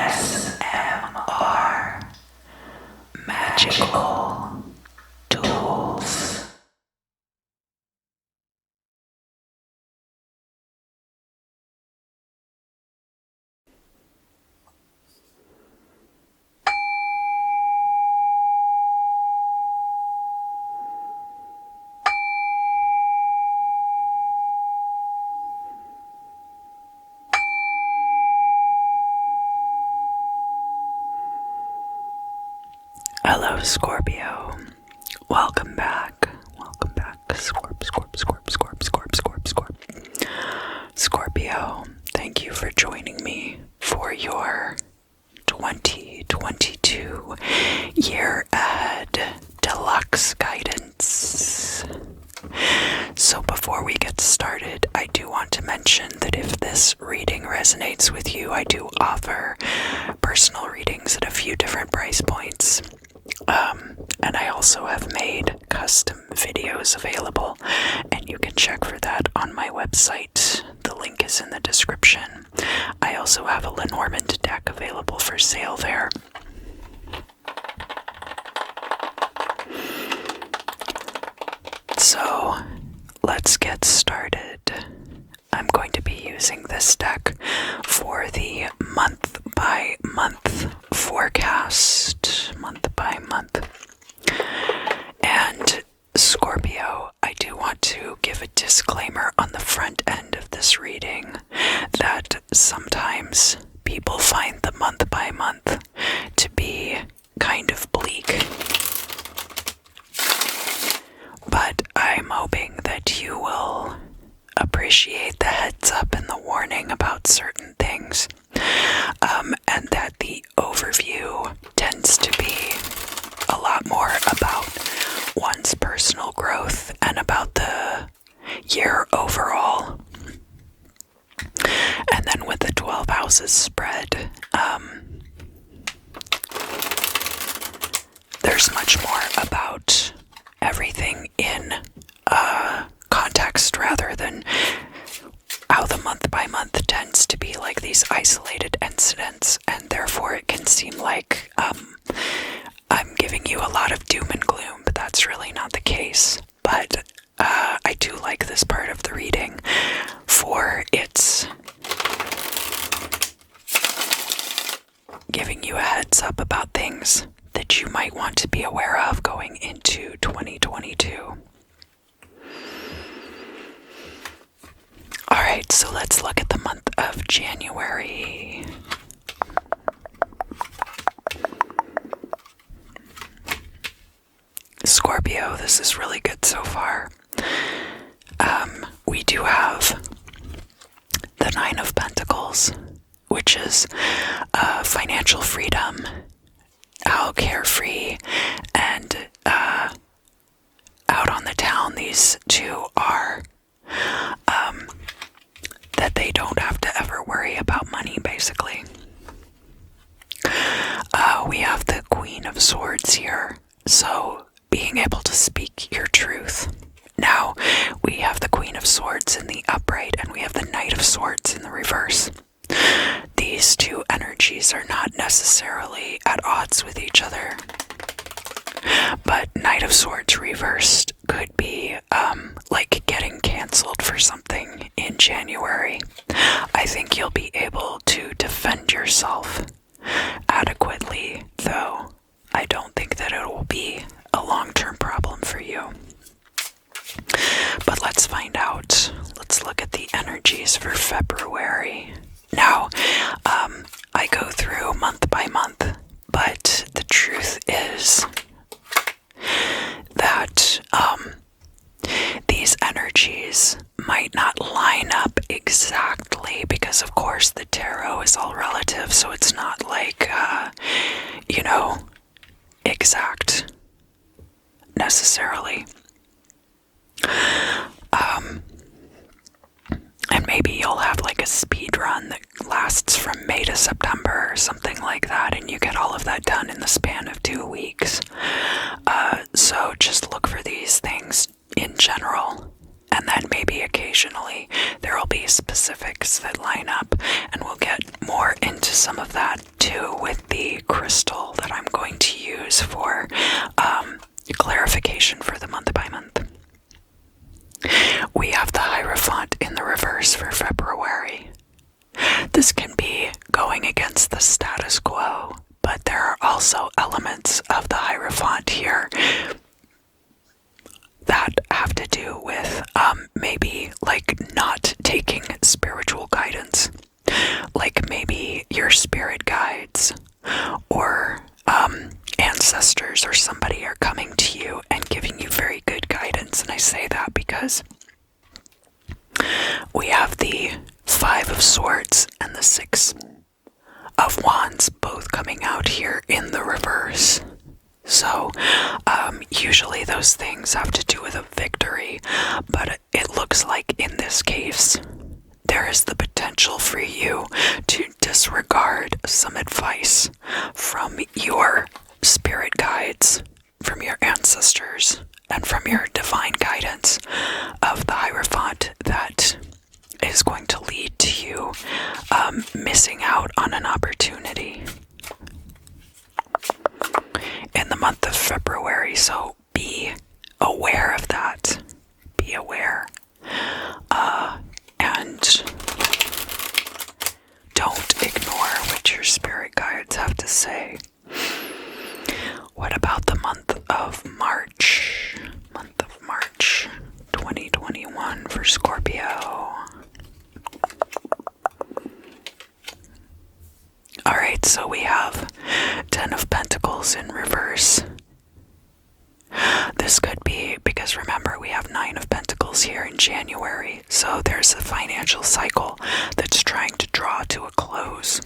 ASMR Magical Tools. Hello, Scorpio. Welcome back. Welcome back. Scorpio, thank you for joining me for your 2022 year ahead deluxe guidance. So before we get started, I do want to mention that if this reading resonates with you, I do offer personal readings at a few different price points. And I also have made custom videos available, and you can check for that on my website. The link is in the description. I also have a Lenormand deck available for sale there. So, let's get started. I'm going to be using this deck for the month-by-month forecast. Month-by-month. And Scorpio, I do want to give a disclaimer on the front end of this reading that sometimes people find the month-by-month to be kind of bleak. But I'm hoping that you will appreciate the heads up and the warning about certain things, and that the overview tends to be a lot more about one's personal growth and about the year overall. And then with the 12 houses spread, there's much more about everything in context rather than how the month by month tends to be like these isolated incidents, and therefore it can seem like I'm giving you a lot of doom and gloom, but that's really not the case. But I do like this part of the reading for its giving you a heads up about things that you might want to be aware of going into 2022. Alright, so let's look at the month of January. Scorpio, this is really good so far. We do have the Nine of Pentacles, which is financial freedom, how carefree and out on the town these two are. That they don't have to ever worry about money, basically. We have the Queen of Swords here, so being able to speak your truth. Now, we have the Queen of Swords in the upright, and we have the Knight of Swords in the reverse. These two energies are not necessarily at odds with each other, but Knight of Swords reversed could be like getting canceled for something in January. I think you'll be able to defend yourself adequately, though I don't think that it will be a long-term problem for you. But let's find out. Let's look at the energies for February. Now, I go through month by month, but the truth is that these energies might not line up exactly because, of course, the tarot is all relative, so it's not like, exact necessarily. And maybe you'll have like a speed run that lasts from May to September or something like that, and you get all of that done in the span of 2 weeks. So just look for these things in general, and then maybe occasionally there will be specifics that line up, and we'll get more into some of that too taking spiritual guidance, like maybe your spirit guides or ancestors or somebody are coming to you and giving you very good guidance. And I say that because we have the Five of Swords and the Six of Wands both coming out here in the reverse. So usually those things have to do with a victory, but it looks like in this case there is the potential for you to disregard some advice from your spirit guides, from your ancestors, and from your divine guidance of the Hierophant that is going to lead to you missing out on an opportunity in the month of February. So be aware of that. Be aware. And don't ignore what your spirit guides have to say. What about the month of March? Month of March 2021 for Scorpio. Alright, so we have Ten of Pentacles in reverse. This could be because, remember, we have Nine of Pentacles here in January, so there's a financial cycle that's trying to draw to a close.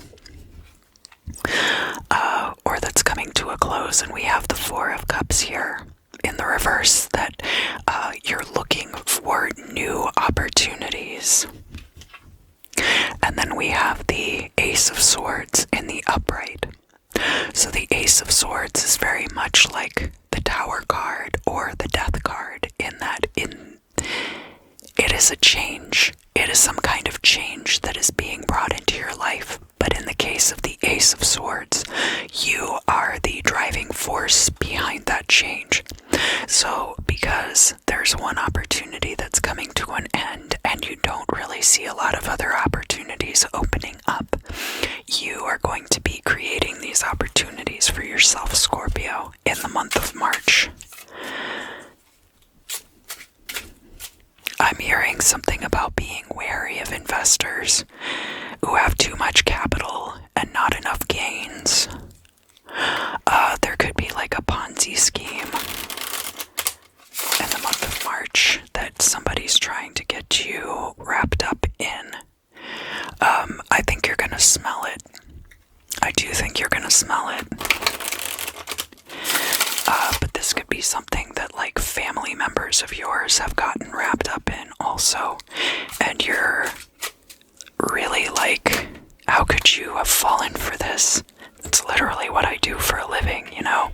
Or that's coming to a close, and we have the Four of Cups here in the reverse, that you're looking for new opportunities. And then we have the Ace of Swords in the upright. So the Ace of Swords is very much like the Tower card or the Death card, in that it is a change. It is some kind of change that is being brought into your life. But in the case of the Ace of Swords, you are the driving force behind that change. So because there's one opportunity that's coming to an end and you don't really see a lot of other opportunities opening up, you are going to be creating these opportunities for yourself, Scorpio, in the month of March. I'm hearing something about being wary of investors who have too much capital and not enough gains. There could be like a Ponzi scheme in the month of March that somebody's trying to get you wrapped up in. I think you're gonna smell it. I do think you're gonna smell it. But this could be something that like family members of yours have gotten wrapped up in also. And you're really like, how could you have fallen for this? It's literally what I do for a living, you know?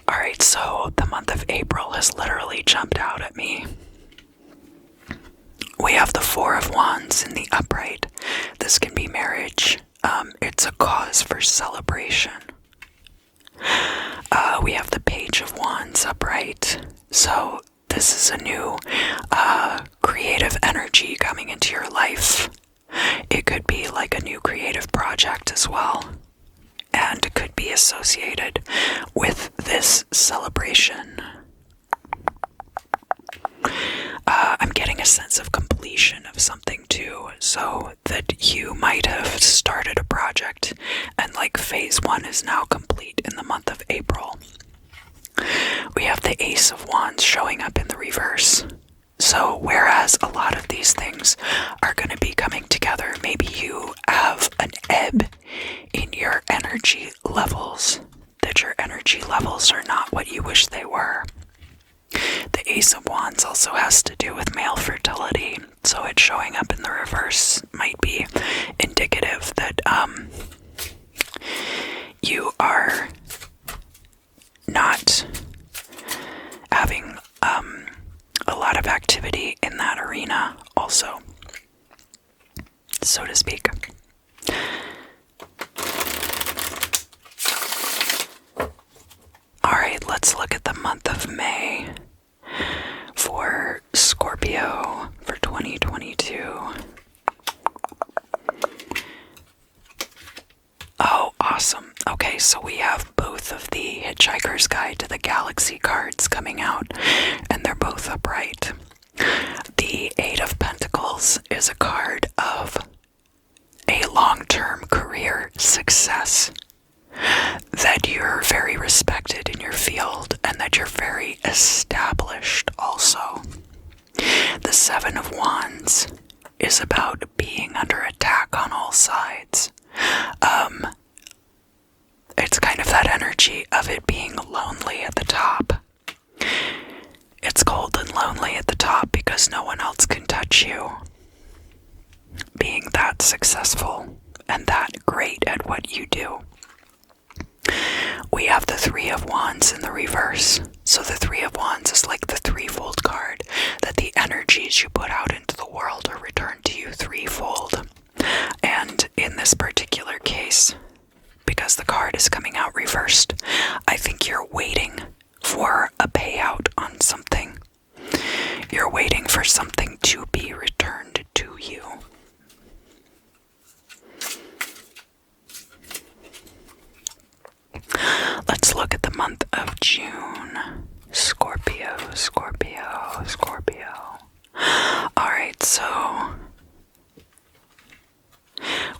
Alright, so the month of April has literally jumped out at me. We have the Four of Wands in the upright. This can be marriage. It's a cause for celebration. We have the Page of Wands upright. So this is a new creative energy coming into your life. It could be like a new creative project as well. And it could be associated with this celebration. I'm getting a sense of completion of something too, so that you might have started a project and like phase 1 is now complete in the month of April. We have the Ace of Wands showing up in the reverse. So whereas a lot of these things are going to be coming together, maybe you have an ebb in your energy levels, that your energy levels are not what you wish they were. The Ace of Wands also has to do with male fertility, so it showing up in the reverse might be indicative that you are not having a lot of activity in that arena also, so to speak. Alright, let's look at the month of May for Scorpio for 2022. Oh, awesome. Okay, so we have both of the Hitchhiker's Guide to the Galaxy cards coming out, and they're both upright. The Eight of Pentacles Pentacles is a card of a long-term career success, that you're very respected in your field and that you're very established also. The Seven of Wands is about being under attack on all sides. It's kind of that energy of it being lonely at the top. It's cold and lonely at the top because no one else can touch you. Being that successful and that great at what you do. We have the Three of Wands in the reverse. So the Three of Wands is like the threefold card, that the energies you put out into the world are returned to you threefold. And in this particular case, because the card is coming out reversed, I think you're waiting for a payout on something. You're waiting for something to be returned to you. Let's look at the month of June. Scorpio, Scorpio, Scorpio. Alright, so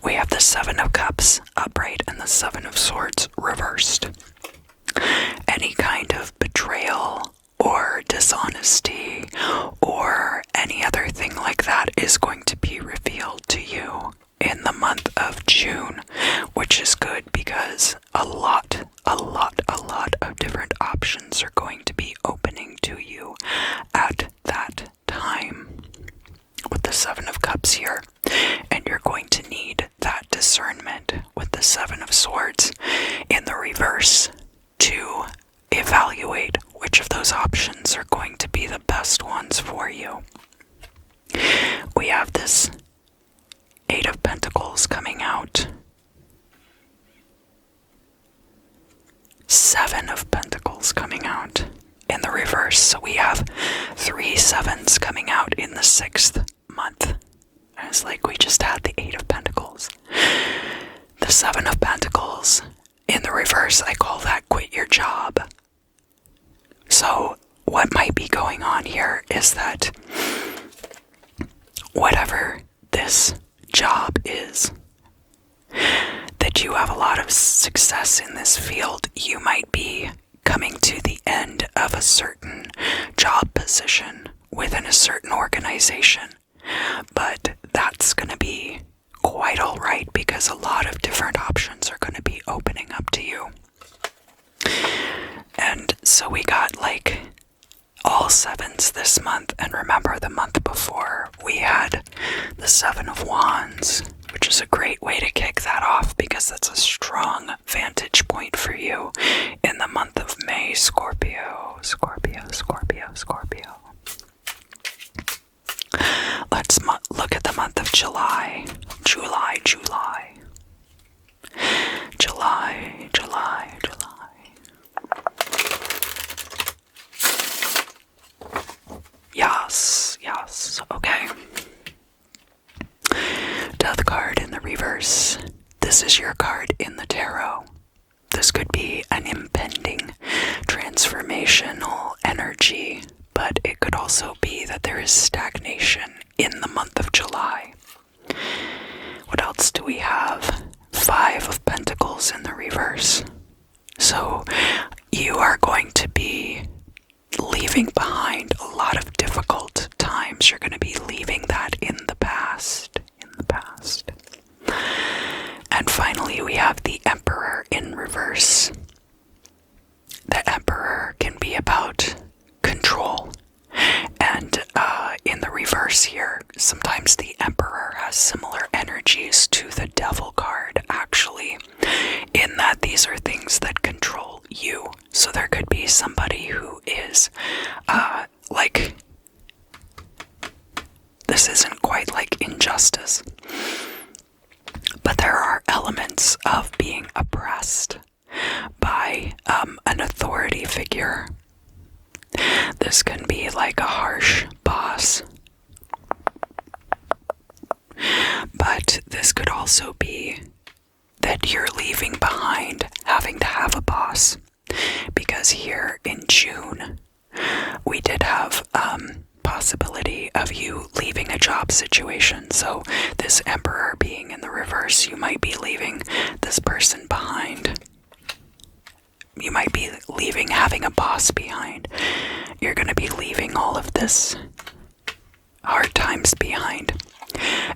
we have the Seven of Cups upright and the Seven of Swords reversed. Any kind of betrayal or dishonesty or any other thing like that is going to be revealed to you in the month of June, which is good because a lot of different options are going to be opening to you at that time with the Seven of Cups here, and you're going to need that discernment with the Seven of Swords in the reverse to evaluate which of those options are going to be the best ones for you. We have this Eight of Pentacles coming out. Seven of Pentacles coming out in the reverse. So we have 3 sevens coming out in the 6th month. And it's like we just had the Eight of Pentacles. The Seven of Pentacles in the reverse, I call that quit your job. So what might be going on here is that whatever this job is, that you have a lot of success in this field, you might be coming to the end of a certain job position within a certain organization, but that's going to be quite alright because a lot of different options are going to be opening up to you. And so we got like all sevens this month, and remember the month before we had the Seven of Wands, which is a great way to kick that off because that's a strong vantage point for you in the month of May. Scorpio, Scorpio, Scorpio, Scorpio. Let's look at the month of July. July, July. July, July, July. Yes, yes, okay. Death card in the reverse. This is your card in the tarot. This could be an impending transformational energy, but it could also be that there is stagnation in the month of July. What else do we have? 5 of Pentacles in the reverse. So you are going to be leaving behind a lot of difficult times. You're going to be leaving that in the past. And finally, we have the Emperor in reverse. The Emperor can be about control. And in the reverse here, sometimes the Emperor has similar energies to the Devil card, actually, in that these are things that control you. So there could be somebody who is, like, this isn't quite like injustice, but there are elements of being oppressed by an authority figure. This can be like a harsh boss, but this could also be that you're leaving behind having to have a boss, because here in June we did have possibility of you leaving a job situation. So this Emperor being in the reverse, you might be leaving this person behind. You might be leaving having a boss behind. You're going to be leaving all of this hard times behind.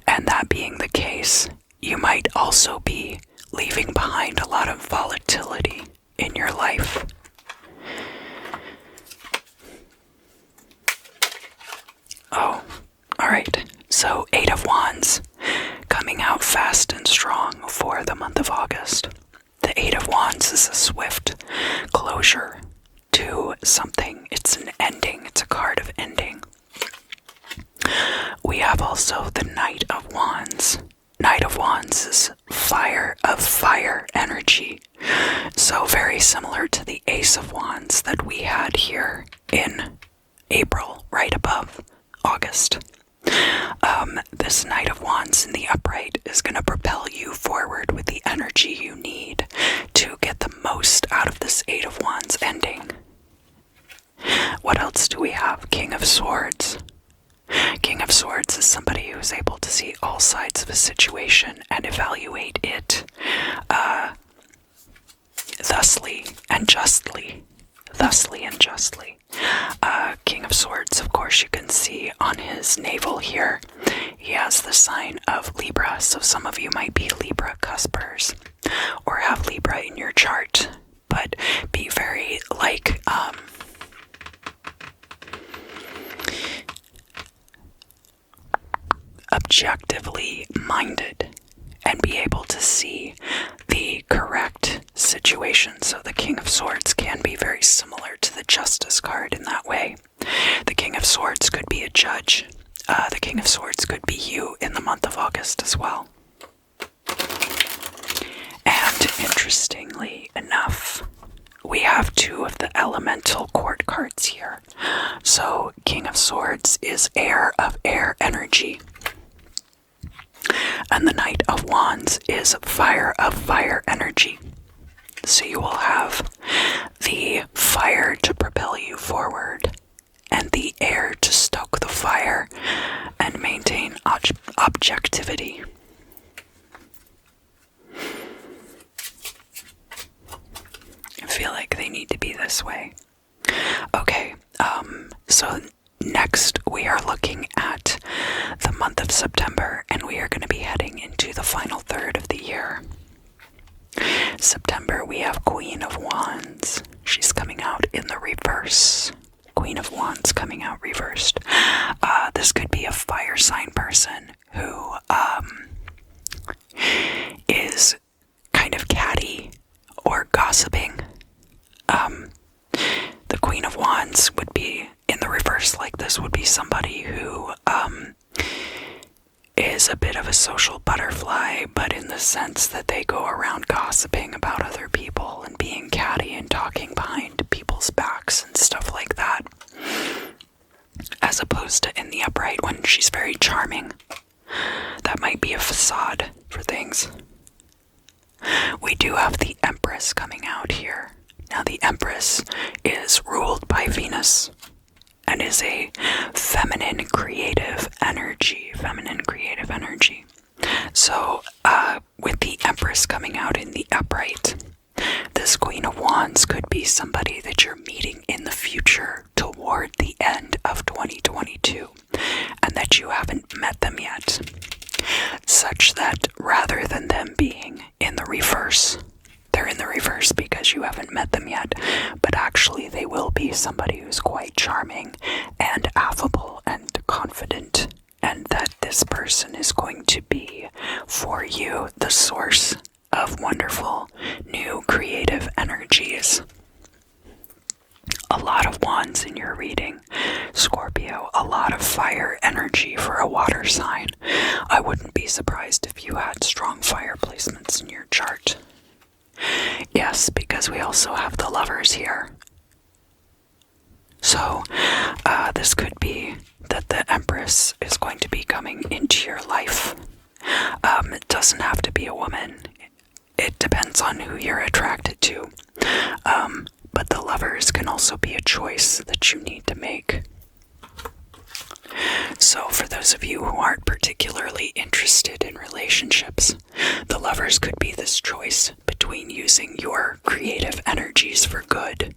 And that being the case, you might also be leaving behind a lot of volatility in your life. Oh, alright. So 8 of Wands coming out fast and strong for the month of August. The 8 of Wands is a swift closure to something. It's an ending. It's a card of ending. We have also the Knight of Wands. Knight of Wands is fire energy. So very similar to the Ace of Wands that we had here in April, right above August. This Knight of Wands in the upright is going to propel you forward with the energy you need to get the most out of this 8 of Wands ending. What else do we have? King of Swords. King of Swords is somebody who's able to see all sides of a situation and evaluate it thusly and justly. King of Swords, of course, you can see on his navel here, he has the sign of Libra, so some of you might be Libra cuspers, or have Libra in your chart, but be very, objectively minded and be able to see the correct situation. So the King of Swords can be very similar to the Justice card in that way. The King of Swords could be a judge. The King of Swords could be you in the month of August as well. And interestingly enough, we have 2 of the elemental court cards here. So King of Swords is air of air energy. And the Knight of Wands is fire of fire energy. So you will have the fire to propel you forward and the air to stoke the fire and maintain objectivity. I feel like they need to be this way. Okay, so next we are looking at the month of September, and we are going to be heading into the final third of the year. September, we have Queen of Wands. She's coming out in the reverse. Queen of Wands coming out reversed. This could be a fire sign person who is kind of catty or gossiping. The Queen of Wands would be in the reverse like this, would be somebody who is a bit of a social butterfly, but in the sense that they go around gossiping about other people and being catty and talking behind people's backs and stuff like that. As opposed to in the upright when she's very charming. That might be a facade for things. We do have the Empress coming out here. Now the Empress is ruled by Venus and is a feminine creative energy. So with the Empress coming out in the upright, this Queen of Wands could be somebody that you're meeting in the future toward the end of 2022 and that you haven't met them yet, such that rather than them being in the reverse, they're in the reverse because you haven't met them yet, but actually they will be somebody who's quite charming and affable and confident, and that this person is going to be, for you, the source of wonderful, new, creative energies. A lot of wands in your reading, Scorpio, a lot of fire energy for a water sign. I wouldn't be surprised if you had strong fire placements in your chart. Yes, because we also have the Lovers here. So, this could be that the Empress is going to be coming into your life. It doesn't have to be a woman. It depends on who you're attracted to. But the Lovers can also be a choice that you need to make. So for those of you who aren't particularly interested in relationships, the Lovers could be this choice between using your creative energies for good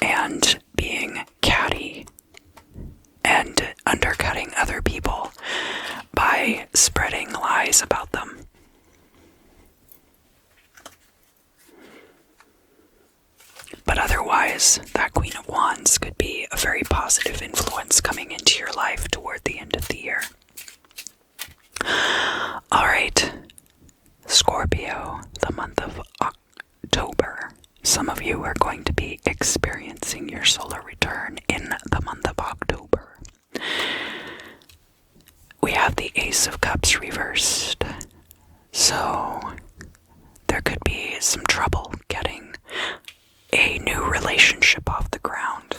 and being catty and undercutting other people by spreading lies about them. But otherwise, that Queen of Wands could be a very positive influence coming into your life toward the end of the year. Alright, Scorpio, the month of October. Some of you are going to be experiencing your solar return in the month of October. We have the Ace of Cups reversed, so there could be some trouble getting a new relationship off the ground.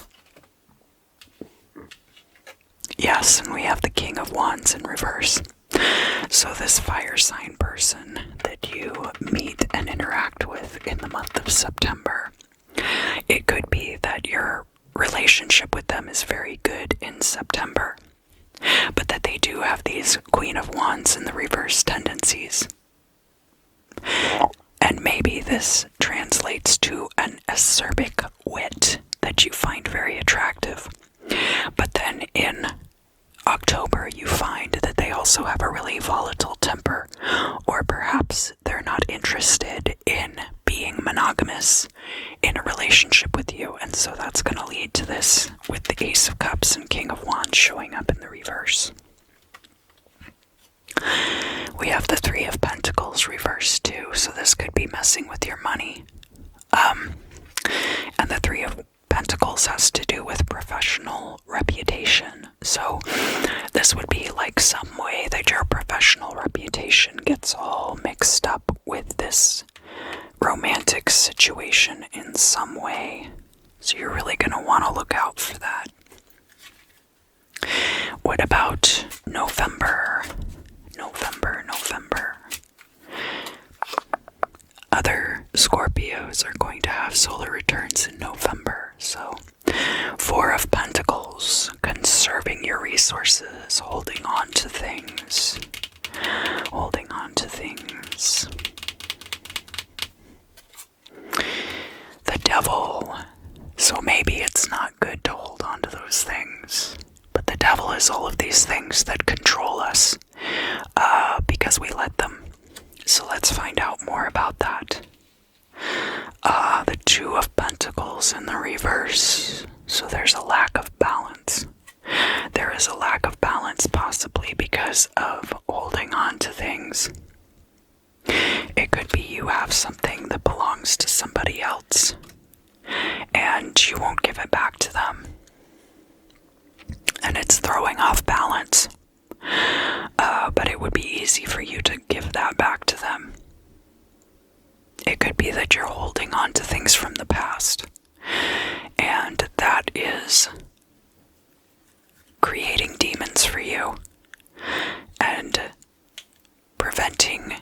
Yes, and we have the King of Wands in reverse. So this fire sign person that you meet and interact with in the month of September, it could be that your relationship with them is very good in September, but that they do have these Queen of Wands in the reverse tendencies. And maybe this translates to an acerbic wit that you find very attractive. But then in October, you find that they also have a really volatile temper, or perhaps they're not interested in being monogamous in a relationship with you, and so that's going to lead to this with the Ace of Cups and King of Wands showing up in the reverse. We have the Three of Pentacles reversed too, so this could be messing with your money. And the Three of Pentacles has to do with professional reputation. So this would be like some way that your professional reputation gets all mixed up with this romantic situation in some way. So you're really going to want to look out for that. What about November? Other Scorpios are going to have solar returns in November. So, Four of Pentacles, conserving your resources, holding on to things. The Devil, so maybe it's not good to hold on to those things. But the Devil is all of these things that control us because we let them. So let's find out more about that. The Two of Pentacles in the reverse. So there's a lack of balance. There is a lack of balance possibly because of holding on to things. It could be you have something that belongs to somebody else and you won't give it back to them. And it's throwing off balance. But it would be easy for you to give that back to them. It could be that you're holding on to things from the past, and that is creating demons for you and preventing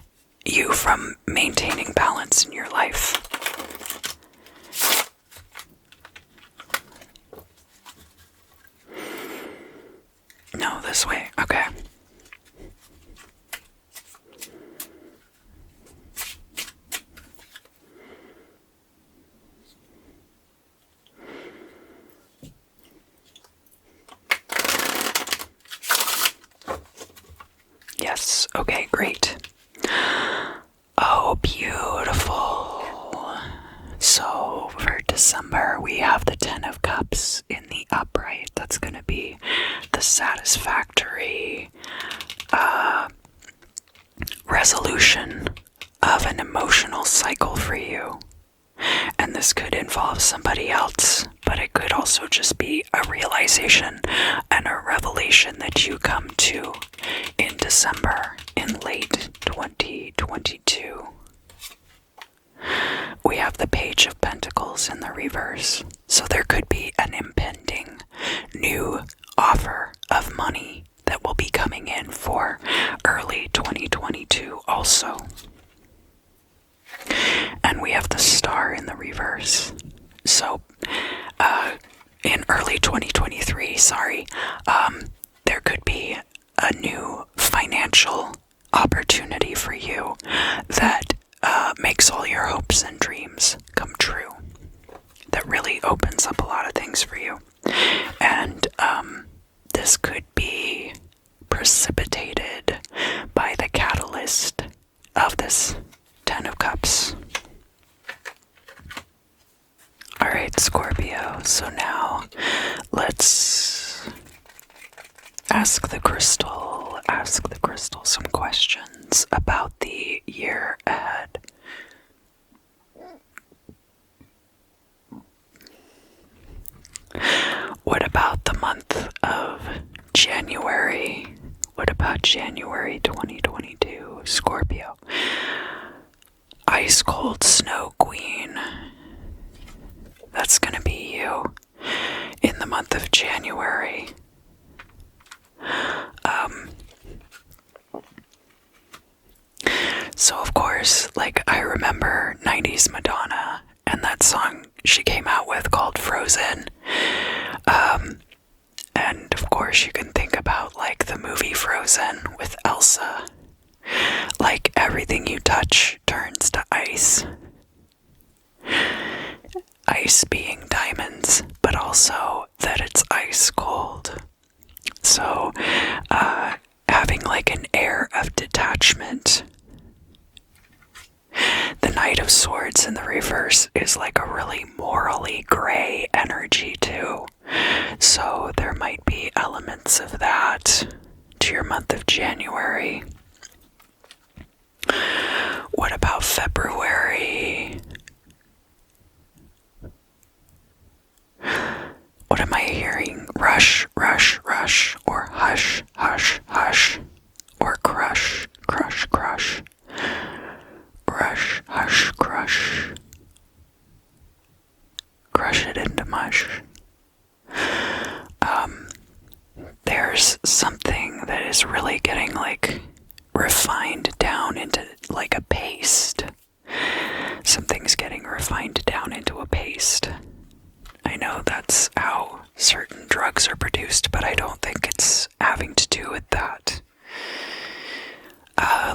you from maintaining balance in your life. No, this way. Okay. Yes, okay, great. Oh, beautiful. So, for December, we have the Ten of Cups in the upright. That's going to be the satisfactory resolution of an emotional cycle for you. And this could involve somebody else, but it could also just be a realization and a revelation that you come to in December, in late 2022. We have the Page of Pentacles in the reverse, so there could be an impending new offer of money that will be coming in for early 2022 also. And we have the Star in the reverse. So, in early 2023, there could be a new financial opportunity for you that makes all your hopes and dreams come true. That really opens up a lot of things for you. And this could be precipitated by the catalyst of this Ten of Cups. Alright, Scorpio, so now let's ask the crystal some questions about the year ahead. What about the month of January? What about January 2022, Scorpio? Ice cold snow queen. That's gonna be you in the month of January. So of course, like, I remember 90s Madonna and that song she came out with called Frozen. And of course you can think about like the movie Frozen with Elsa. Like, everything you touch turns to ice. Ice being diamonds, but also that it's ice cold. So, having like an air of detachment. The Knight of Swords in the reverse is like a really morally gray energy too. So there might be elements of that to your month of January. What about February? What am I hearing? Rush, rush, rush, or hush, hush, hush, or crush, crush, crush. Rush, hush, crush. Crush it into mush. There's something that is really getting like refined down into like a paste. Something's getting refined down into a paste. I know that's how certain drugs are produced, but I don't think it's having to do with that.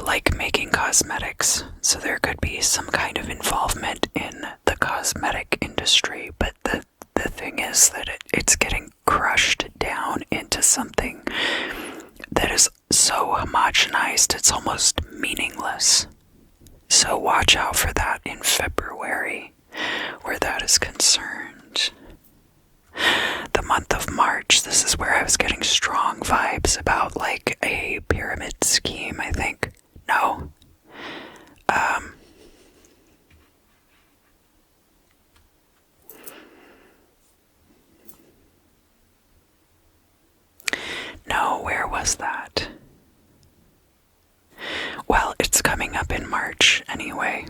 Like making cosmetics, so there could be some kind of involvement in the cosmetic industry, but the thing is that it's getting crushed down into something that is so homogenized it's almost meaningless. So watch out for that in February, where that is concerned. The month of March, this is where I was getting strong vibes about like a pyramid scheme, I think. No. No, where was that? Well, it's coming up in March anyway.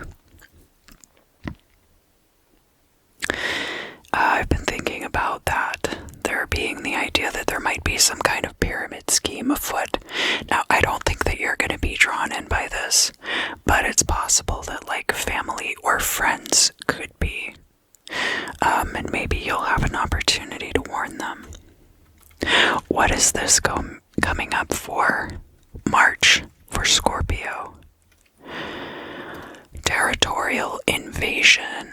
I've been thinking about that. There being the idea that there might be some kind of pyramid scheme afoot. Now, I don't think that you're going to be drawn in by this, but it's possible that like family or friends could be. And maybe you'll have an opportunity to warn them. What is this coming up for March for Scorpio? Territorial invasion.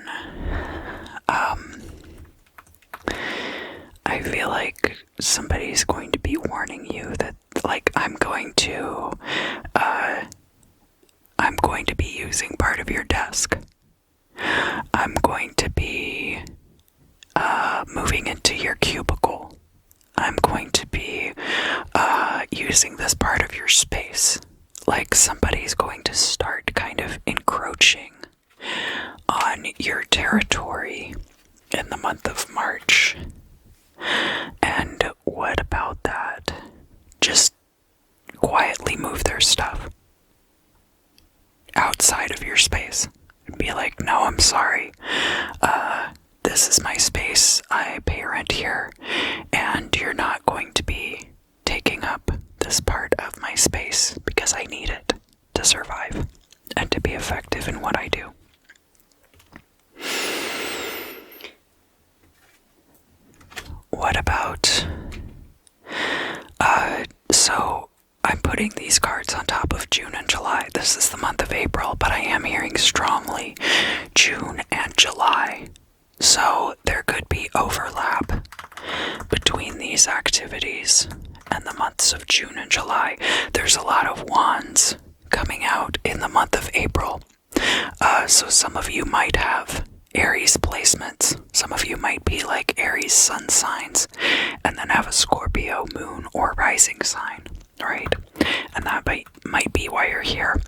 I feel like somebody's going to be warning you that, like, I'm going to be using part of your desk. I'm going to be moving into your cubicle. I'm going to be using this part of your space. Like, somebody's going to start kind of encroaching on your territory in the month of March. And what about that? Just quietly move their stuff outside of your space. And be like, no, I'm sorry. This is my space. I pay rent here. And you're not going to be taking up this part of my space because I need it to survive and to be effective in what I do. What about putting these cards on top of June and July. This is the month of April, but I am hearing strongly June and July. So there could be overlap between these activities and the months of June and July. There's a lot of wands coming out in the month of April. So some of you might have Aries placements. Some of you might be like Aries sun signs and then have a Scorpio moon or rising sign, right? And that might be why you're here.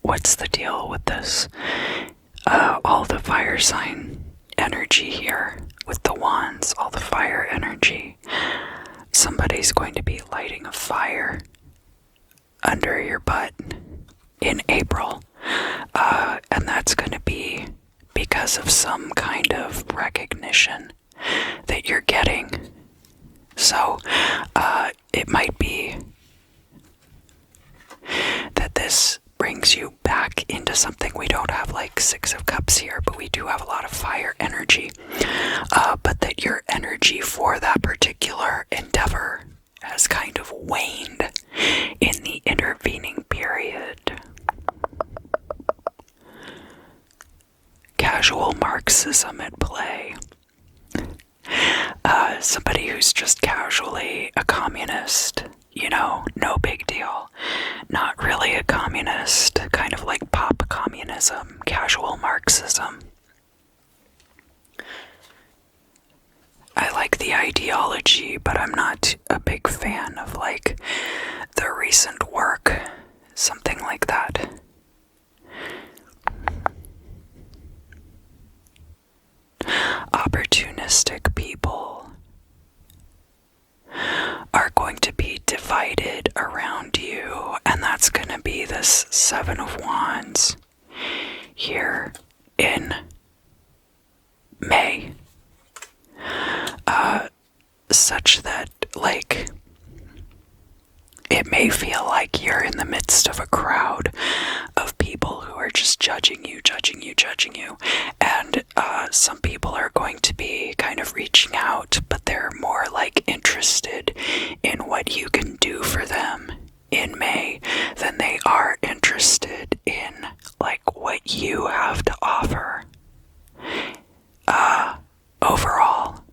What's the deal with this? All the fire sign energy here with the wands, all the fire energy. Somebody's going to be lighting a fire under your butt in April. And that's going to be because of some kind of recognition that you're getting. So, it might be that this brings you back into something. We don't have like Six of Cups here, but we do have a lot of fire energy. But that your energy for that particular endeavor has kind of waned in the intervening period. Casual Marxism at play. Somebody who's just casually a communist, you know, no big deal. Not really a communist, kind of like pop communism, casual Marxism. I like the ideology, but I'm not a big fan of like the recent work, something like that. Opportunistic people are going to be divided around you, and that's going to be this Seven of Wands here in May. Such that, like, it may feel like you're in the midst of a crowd of people who are just judging you. And some people are going to be kind of reaching out, but they're more like interested in what you can do for them in May than they are interested in like what you have to offer. Overall,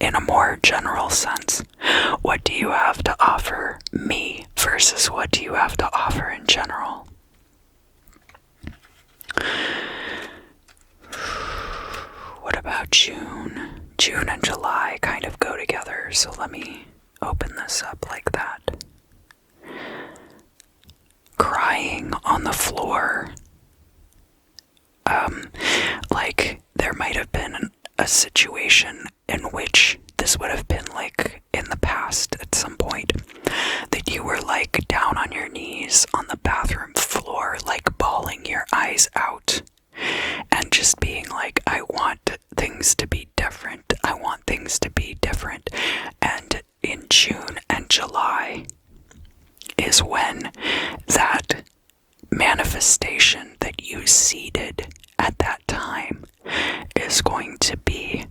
in a more general sense, what do you have to offer me versus what do you have to offer in general? What about June? June and July kind of go together, so let me open this up like that. Crying on the floor. Like there might have been a situation in which this would have been like in the past at some point that you were like down on your knees on the bathroom floor, like bawling your eyes out and just being like, I want things to be different. I want things to be different. And in June and July is when that manifestation that you seeded at that time is going to be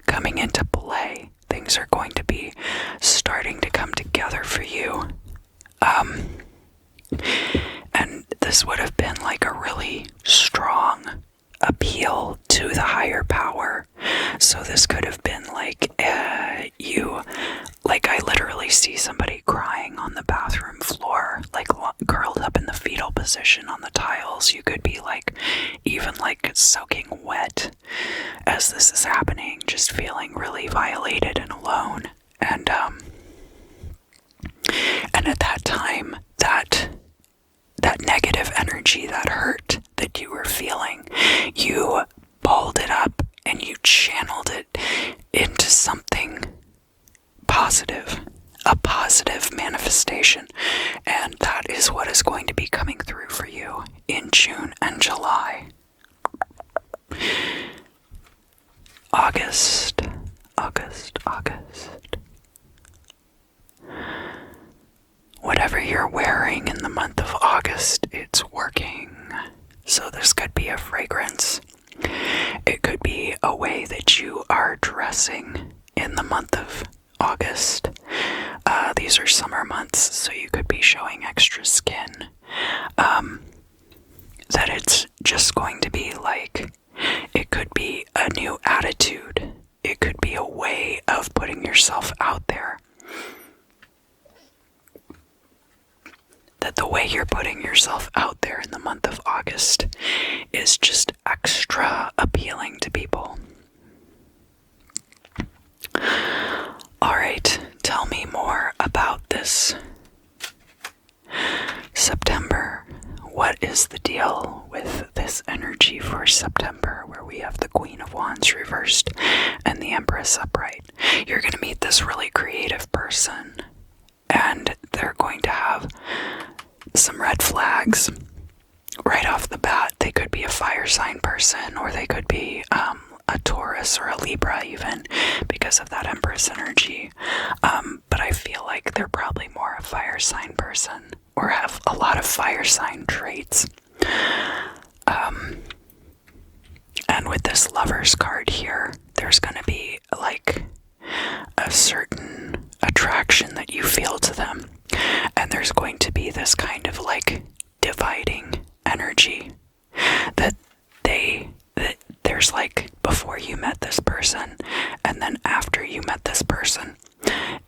coming into play. Things are going to be starting to come together for you. And this would have been like a really strong appeal to the higher power. So this could have been like I literally see somebody crying on the bathroom floor, like curled up in the fetal position on the tiles. You could be like even like soaking wet as this is happening, just feeling really violated and alone. And at that time, that negative energy, that hurt that you were feeling, you balled it up and you channeled it into something positive, a positive manifestation. And that is what is going to be coming through for you in June and July. August. Whatever you're wearing in the month of August, it's working. So this could be a fragrance. It could be a way that you are dressing in the month of August. These are summer months, so you could be showing extra skin. That it's just going to be like, it could be a new attitude. It could be a way of putting yourself out there. That the way you're putting yourself out there in the month of August is just extra appealing to people. Alright, tell me more about this September. What is the deal with this energy for September, where we have the Queen of Wands reversed and the Empress upright? You're going to meet this really creative person, and they're going to have some red flags right off the bat. They could be a fire sign person, or they could be a Taurus or a Libra even, because of that Empress energy. But I feel like they're probably more a fire sign person, or have a lot of fire sign traits. And with this Lovers card here, there's going to be like a certain attraction that you feel to them, and there's going to be this kind of like dividing energy that there's like before you met this person and then after you met this person.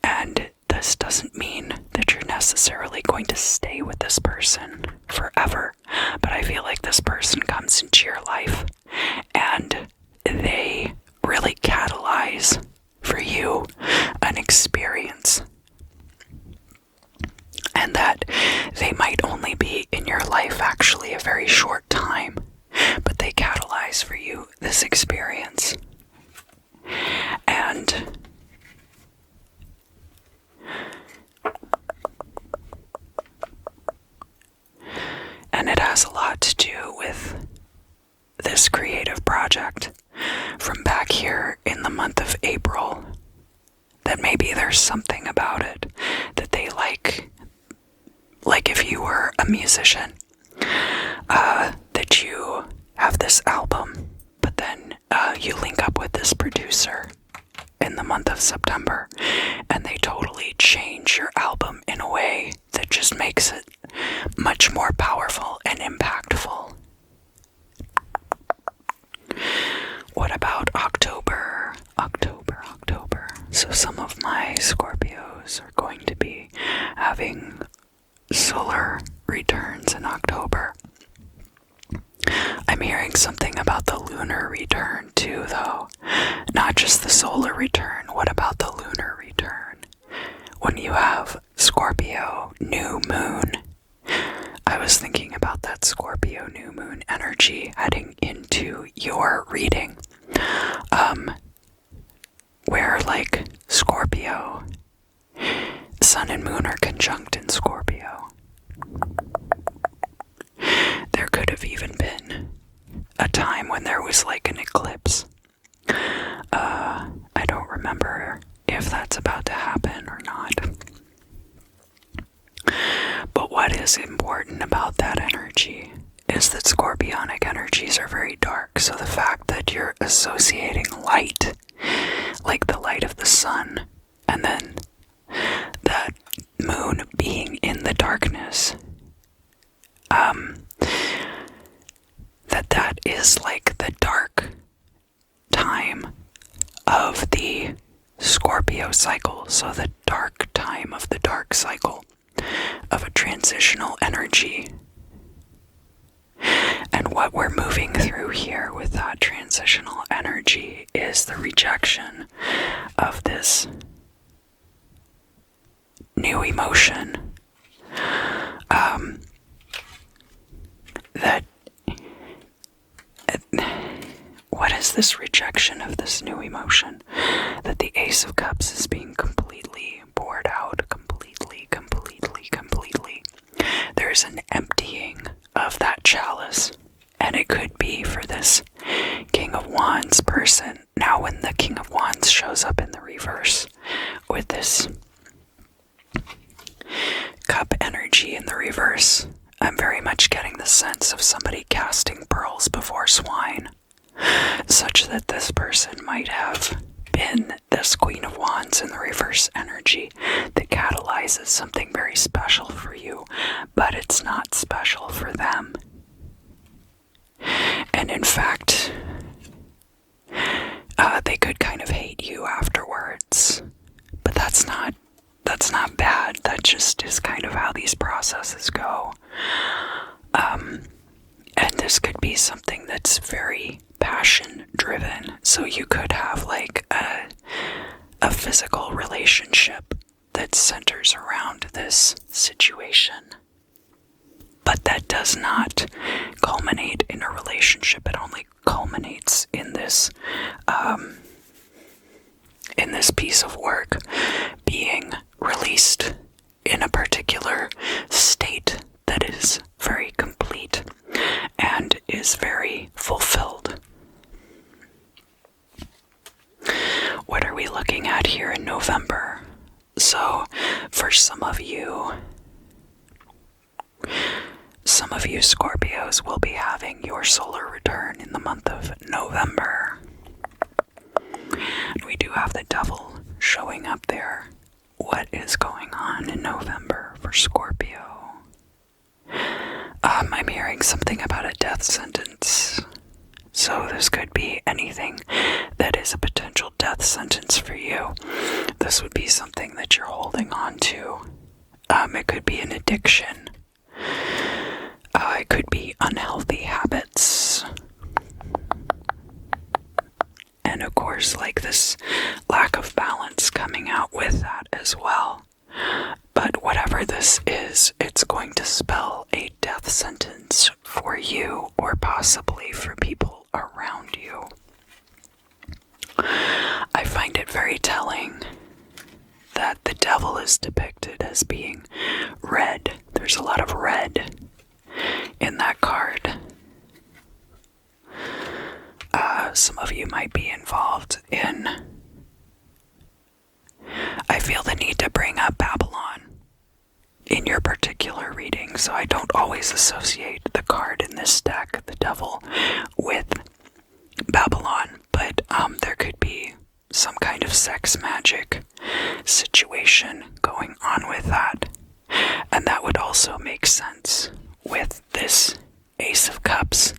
And this doesn't mean that you're necessarily going to stay with this person forever, but I feel like this person comes into your life and they really catalyze for you an experience, and that they might only be in your life actually a very short time, but they catalyze for you this experience. And it has a lot to do with this creative project from back here in the month of April, that maybe there's something about it that they like if you were a musician, that you have this album, but then you link up with this producer in the month of September, and they totally change your album in a way that just makes it much more powerful and impactful. What about October? October. So some of my Scorpios are going to be having solar returns in October. I'm hearing something about the lunar return too, though. Not just the solar return. What about the lunar return? When you have Scorpio new moon, I was thinking about that Scorpio new moon energy heading into your reading. Where like Scorpio, Sun and Moon are conjunct in Scorpio. There could have even been a time when there was like an eclipse. I don't remember if that's about to happen or not. But what is important about that energy is that scorpionic energies are very dark. So the fact that you're associating light, like the light of the sun, and then that moon being in the darkness, that is like the dark time of the Scorpio cycle. So the dark time of the dark cycle of a transitional energy. And what we're moving through here with that transitional energy is the rejection of this new emotion. What is this rejection of this new emotion? That the Ace of Cups is being completely poured out, completely. There's an emptying of that chalice, and it could be for this King of Wands person. Now when the King of Wands shows up in the reverse with this cup energy in the reverse, I'm very much getting the sense of somebody casting pearls before swine, such that this person might have been this Queen of Wands in the reverse energy that catalyzes something very special for you, but it's not special for them. And in fact, they could kind of hate you afterwards, but that's not bad. That just is kind of how these processes go. And this could be something that's very passion driven. So you could have like a physical relationship that centers around this situation. But that does not culminate in a relationship. It only culminates in this piece of work being released in a particular state that is very complete and is very fulfilled. What are we looking at here in November? So, for some of you Scorpios will be having your solar return in the month of November. And we do have the devil showing up there. What is going on in November for Scorpio? I'm hearing something about a death sentence. So this could be anything that is a potential death sentence for you. This would be something that you're holding on to. It could be an addiction. It could be unhealthy habits. And of course, like this lack of balance coming out with that as well. But whatever this is, it's going to spell a death sentence for you or possibly for people around you. I find it very telling that the devil is depicted as being red. There's a lot of red in that card. Some of you might be involved in... I feel the need to bring up Babylon in your particular reading, so I don't always associate the card in this deck, the devil, with Babylon, but there could be some kind of sex magic situation going on with that, and that would also make sense with this Ace of Cups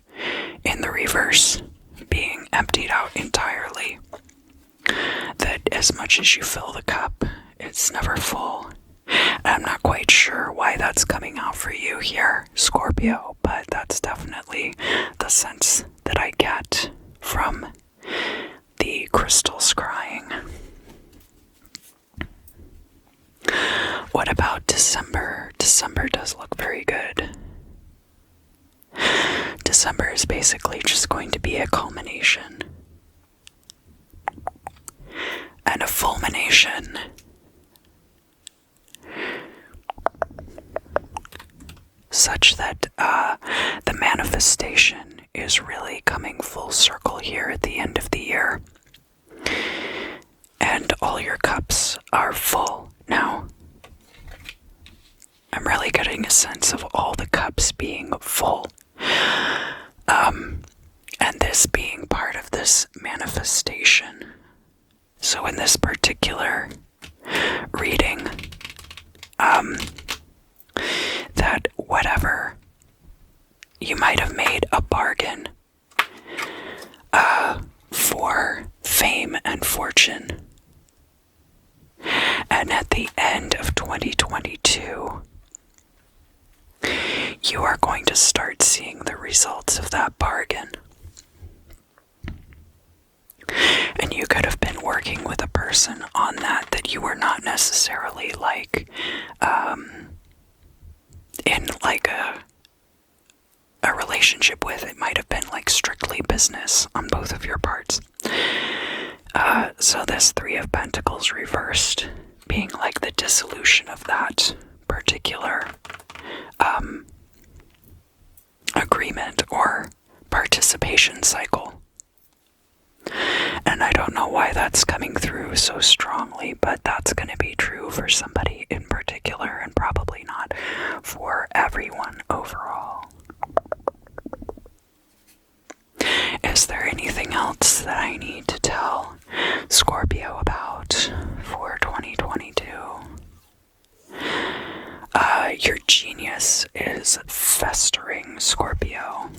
in the reverse being emptied out entirely. That as much as you fill the cup, it's never full. And I'm not quite sure why that's coming out for you here, Scorpio, but that's definitely the sense that I get from the crystal scrying. What about December? December does look very good. December is basically just going to be a culmination and a fulmination. Such that the manifestation is really coming full circle here at the end of the year. And all your cups are full now. I'm really getting a sense of all the cups being full. And this being part of this manifestation. So in this particular reading, that whatever you might have made a bargain for fame and fortune, and at the end of 2022, you are going to start seeing the results of that bargain. And you could have been working with a person on that you were not necessarily like in like a relationship with. It might have been like strictly business on both of your parts. So this Three of Pentacles reversed being like the dissolution of that particular agreement or participation cycle. And I don't know why that's coming through so strongly, but that's going to be true for somebody in particular and probably not for everyone overall. Is there anything else that I need to tell Scorpio Your genius is festering, Scorpio.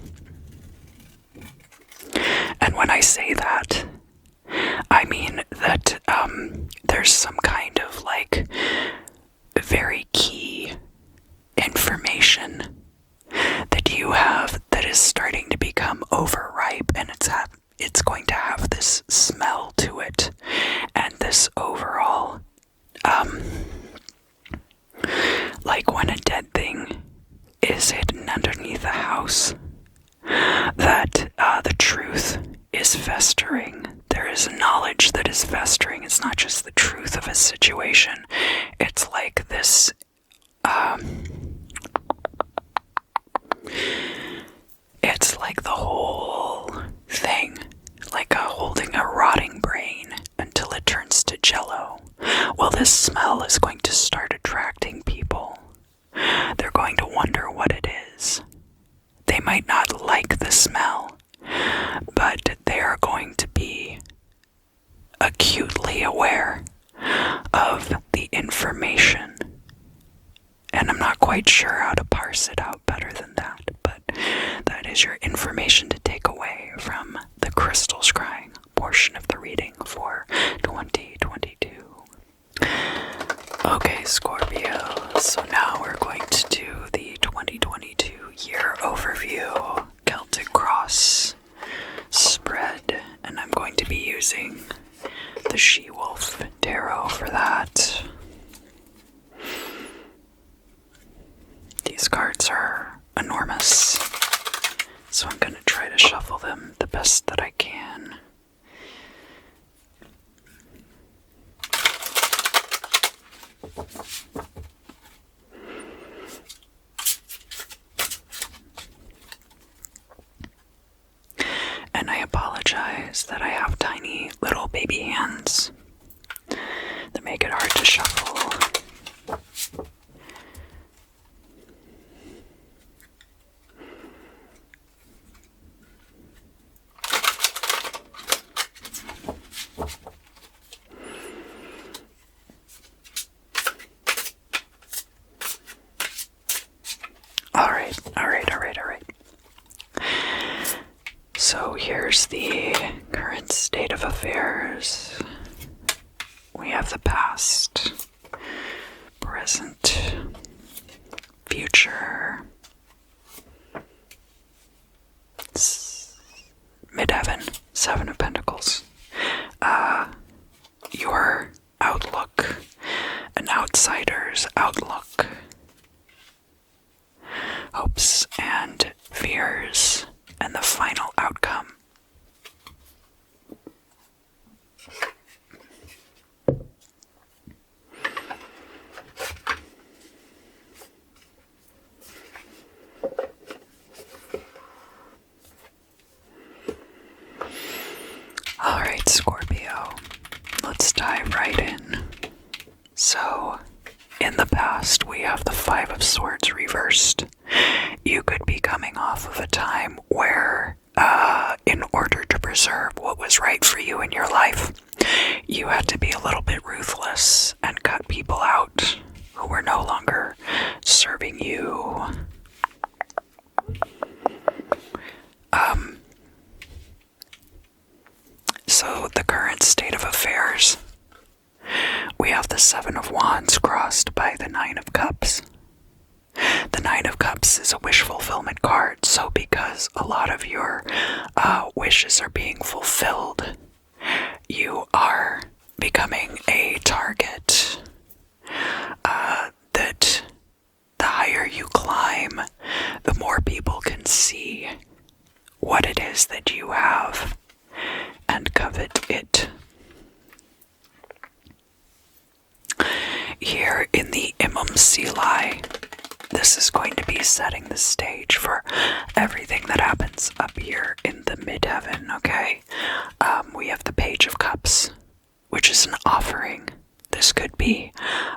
And when I say that, I mean that there's some kind of like very key information that you have that is starting to become overripe, and it's going to have this smell to it, and this overall like when a dead thing is hidden underneath a house, that the truth is festering. There is knowledge that is festering. It's not just the truth of a situation. It's like this it's like the whole thing, like holding a rotting brain until it turns to jello. Well, this smell is going to start attracting people. They're going to wonder what it is. They might not like the smell, but they are going to be acutely aware of the information. And I'm not quite sure how to parse it out better than that, but that is your information to take away from the crystal scrying portion of the reading for 2022. Okay, Scorpio, so now we're going to do the 2022 year overview Celtic Cross spread, and I'm going to be using the She-Wolf Tarot for that. These cards are enormous, so I'm going to try to shuffle them the best that I can. And I apologize that I have tiny little baby hands that make it hard to shuffle. Alright. So here's the current state of affairs. We have the past, present, future, midheaven, Seven of Pentacles. Your outlook, an outsider's outlook, hopes and fears, and the final outcome. Alright, Scorpio, let's dive right in. So, in the past, we have the Five of Swords reversed. You could be coming off of a time where, in order to preserve what was right for you in your life, you had to be a little bit ruthless and cut people out who were no longer serving you. So the current state of affairs, we have the Seven of Wands crossed by the Nine of Cups. The Nine of Cups is a wish fulfillment card, so because a lot of your wishes are being fulfilled, you are becoming a target that the higher you climb, the more people can see what it is that you have and covet it. Here in the Imam Silai, this is going to be setting the stage for everything that happens up here in the midheaven, okay? We have the Page of Cups, which is an offering. This could be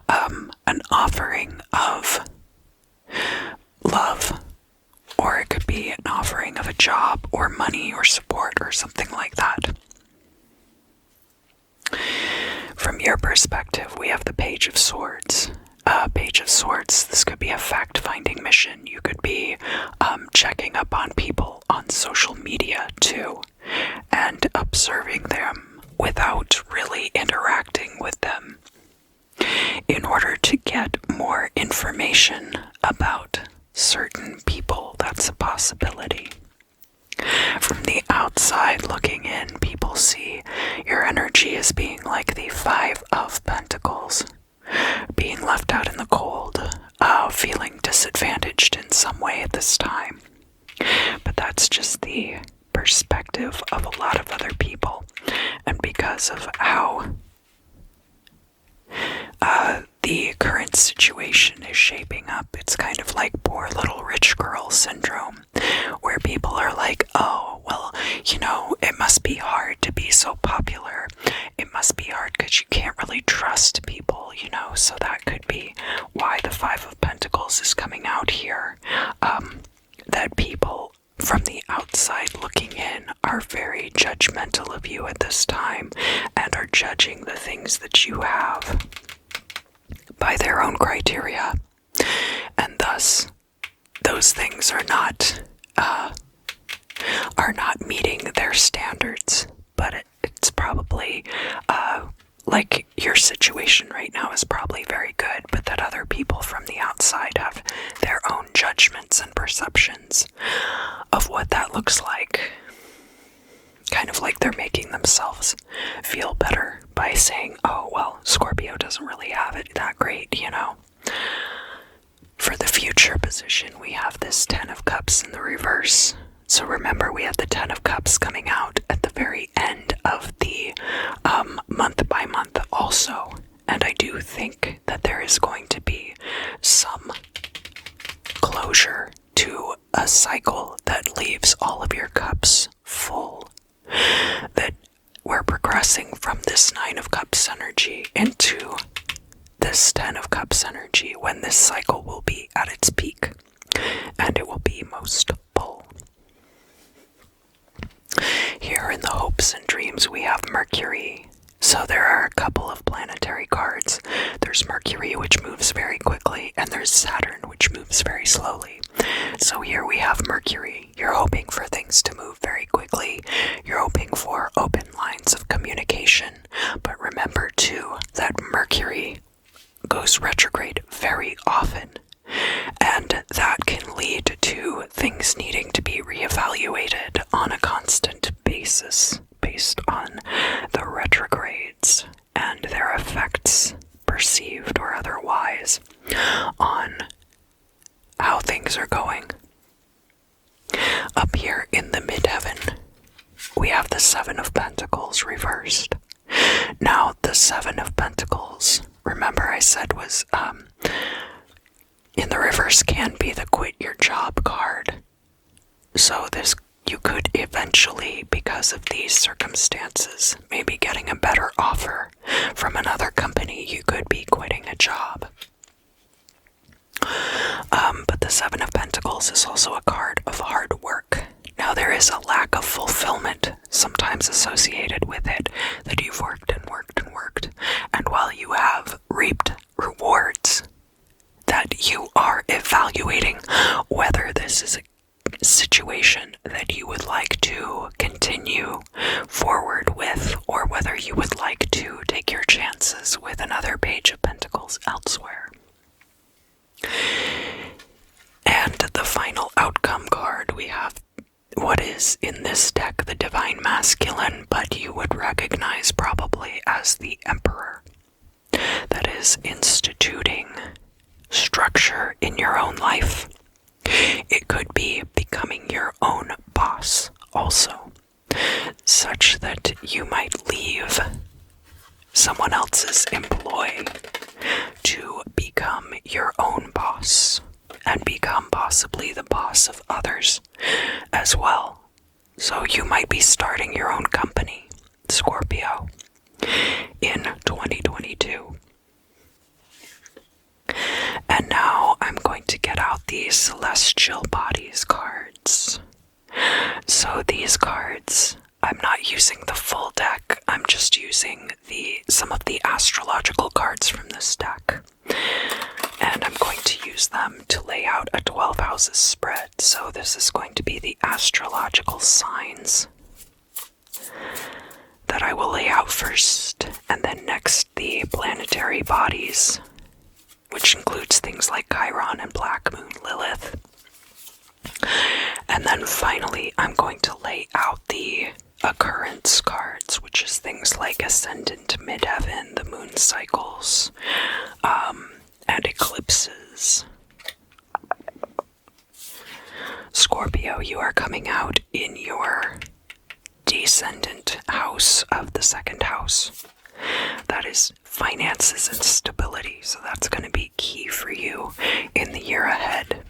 an offering of love, or it could be an offering of a job or money or support or something like that. From your perspective, we have the Page of Swords. Page Page of Swords, this could be a fact-finding mission. You could be checking up on people on social media too, and observing them without really interacting with them in order to get more information about certain people. That's a possibility. From the outside looking in, people see your energy as being like the Five of Pentacles, being left out in the cold, feeling disadvantaged in some way at this time. But that's just the perspective of a lot of other people, and because of how the current situation is shaping up, it's kind of like poor little rich girl syndrome, where people are like, oh, well, you know, it must be hard to be so popular. It must be hard because you can't really trust people, you know, so that could be why the Five of Pentacles is coming out here. That people from the outside looking in are very judgmental of you at this time and are judging the things that you have by their own criteria, and thus those things are not meeting their standards. But it's probably like your situation right now is probably very good, but that other people from the outside have their own judgments and perceptions of what that looks like. Kind of like they're making themselves feel better by saying, oh, well, Scorpio doesn't really have it that great, you know. For the future position, we have this Ten of Cups in the reverse. So remember, we have the Ten of Cups coming out at the very end of the month by month also. And I do think that there is going to be some closure to a cycle that leaves all of your cups full. That we're progressing from this Nine of Cups energy into this Ten of Cups energy, when this cycle will be at its peak and it will be most full. Here in the hopes and dreams, we have Mercury. So there are a couple of planetary cards. There's Mercury, which moves very quickly, and there's Saturn, which moves very slowly. So here we have Mercury. You're hoping for things to move very quickly. You're hoping for open lines of communication. But remember too that Mercury goes retrograde very often, and that can lead to things needing to be reevaluated on a constant basis based on the retrogrades and their effects, perceived or otherwise, on how things are going. Up here in the midheaven, we have the Seven of Pentacles reversed. Now, the Seven of Pentacles, remember I said was, in the reverse, can be the quit your job card. So this, you could eventually, because of these circumstances, maybe getting a better offer from another company, you could be quitting a job. But the Seven of Pentacles is also a card of hard work. Now, there is a lack of fulfillment sometimes associated with it, that you've worked and worked and worked, and while you have reaped rewards, that you are evaluating whether this is a situation that you would like to continue forward with, or whether you would like to take your chances with another Page of Pentacles elsewhere. And the final outcome card, we have what is in this deck the Divine Masculine, but you would recognize probably as the Emperor. That is instituting structure in your own life. It could be becoming your own boss also, such that you might leave someone else's employ to become your own boss and become possibly the boss of others as well. So you might be starting your own company, Scorpio, in 2022. And now I'm going to get out these Celestial Bodies cards. So these cards, I'm not using the full deck, I'm just using some of the astrological cards from this deck. And I'm use them to lay out a 12 houses spread. So this is going to be the astrological signs that I will lay out first, and then next the planetary bodies, which includes things like Chiron and Black Moon Lilith. And then finally, I'm going to lay out the occurrence cards, which is things like Ascendant, Midheaven, the moon cycles, and eclipses. Scorpio, you are coming out in your descendant house of the second house. That is finances and stability, so that's going to be key for you in the year ahead.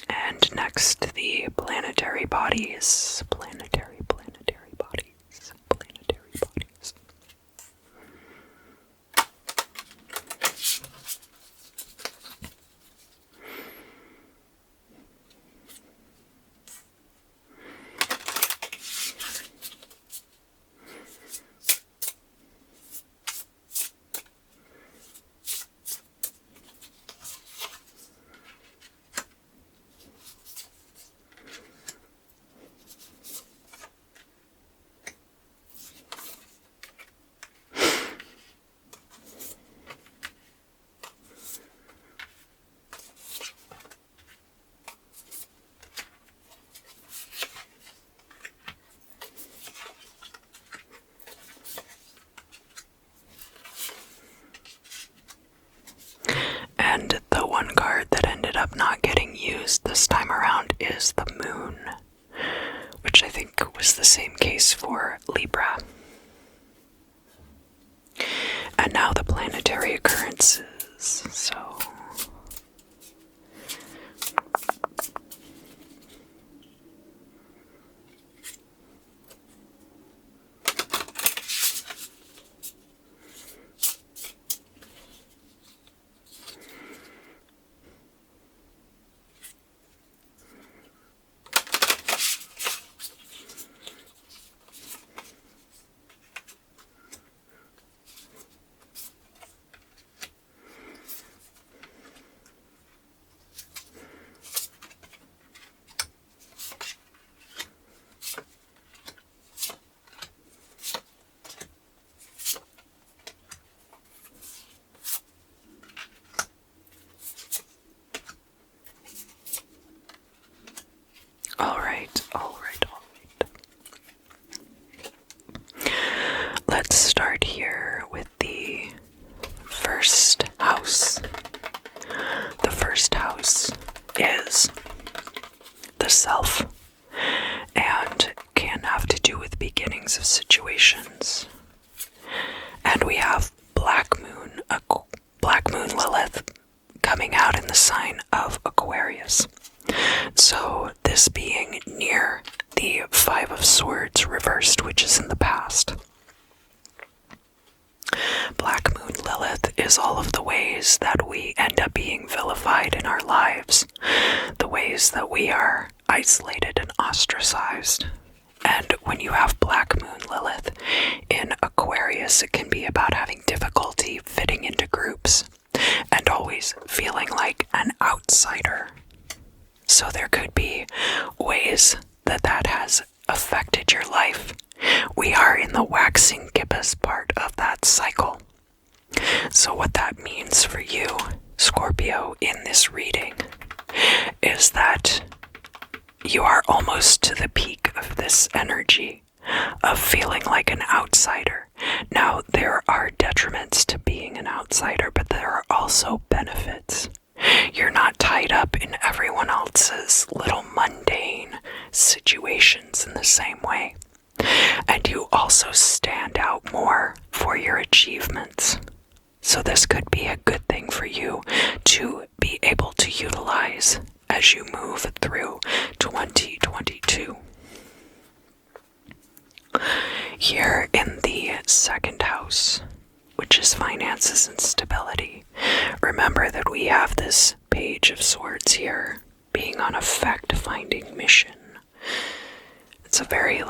And next, the planetary bodies. Planetary bodies. And the one card that ended up not getting used this time around is the moon, which I think was the same case for Libra. And now the planetary occurrences. So All right. Let's start here with the first house. The first house is the self and can have to do with beginnings of situations. And we have Black Moon Lilith coming out in the sign of Aquarius. So this being near the Five of Swords reversed, which is in the past. Black Moon Lilith is all of the ways that we end up being vilified in our lives, the ways that we are isolated and ostracized. And when you have Black Moon Lilith in Aquarius, it can be about having difficulty fitting into groups and always feeling like an outsider. So there could be ways that that has affected your life. We are in the waxing gibbous part of that cycle. So what that means for you, Scorpio, in this reading is that you are almost to the peak of this energy of feeling like an outsider. Now, there are detriments to being an outsider, but there are also benefits. You're not tied up in everyone else's little mundane situations in the same way. And you also stand out more for your achievements. So this could be a good thing for you to be able to utilize as you move through 2022. Here in the second house, which is finances and stability. Remember that we have this Page of Swords here, being on a fact-finding mission. It's a very,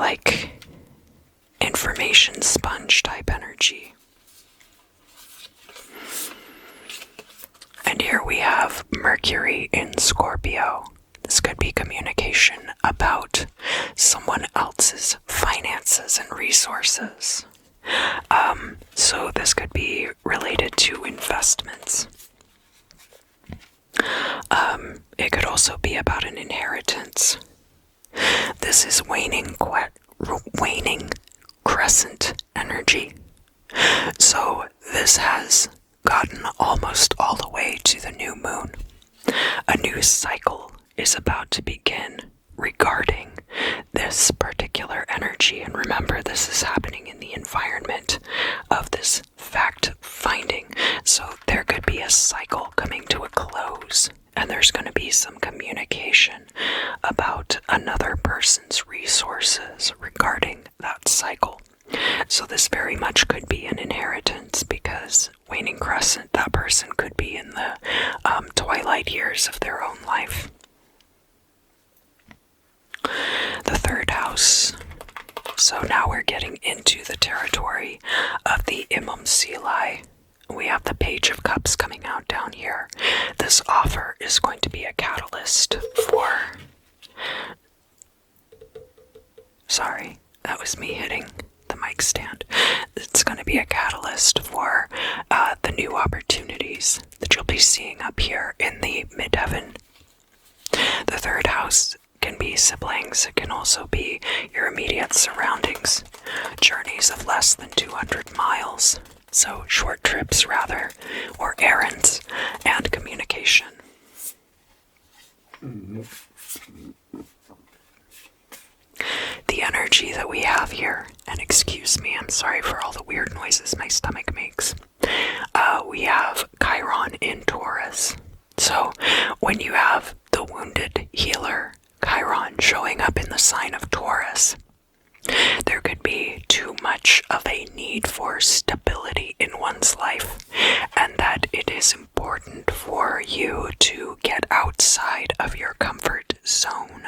information sponge type energy. And here we have Mercury in Scorpio. This could be communication about someone else's finances and resources. So this could be related to investments. It could also be about an inheritance. This is waning crescent energy. So this has gotten almost all the way to the new moon. A new cycle is about to begin regarding this particular energy. And remember, this is happening in the environment of this fact finding. So there could be a cycle coming to a close, and there's going to be some communication about another person's resources regarding that cycle. So this very much could be an inheritance, because waning crescent, that person could be in the twilight years of their own life. The third house. So now we're getting into the territory of the Imam Silai. We have the Page of Cups coming out down here. This offer is going to be a catalyst for... Sorry, that was me hitting the mic stand. It's going to be a catalyst for the new opportunities that you'll be seeing up here in the midheaven. The third house can be siblings. It can also be your immediate surroundings. Journeys of less than 200 miles. So short trips, rather, or errands, and communication. The energy that we have here, and excuse me, I'm sorry for all the weird noises my stomach makes. We have Chiron in Taurus. So when you have the wounded healer Chiron showing up in the sign of Taurus, there could be too much of a need for stability in one's life, and that it is important for you to get outside of your comfort zone.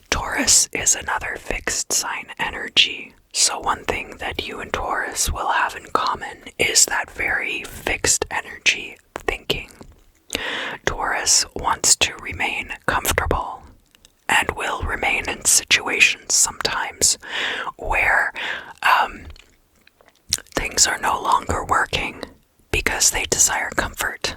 Taurus is another fixed sign energy, so one thing that you and Taurus will have in common is that very fixed energy thinking. Taurus wants to remain comfortable and will remain in situations sometimes where things are no longer working because they desire comfort.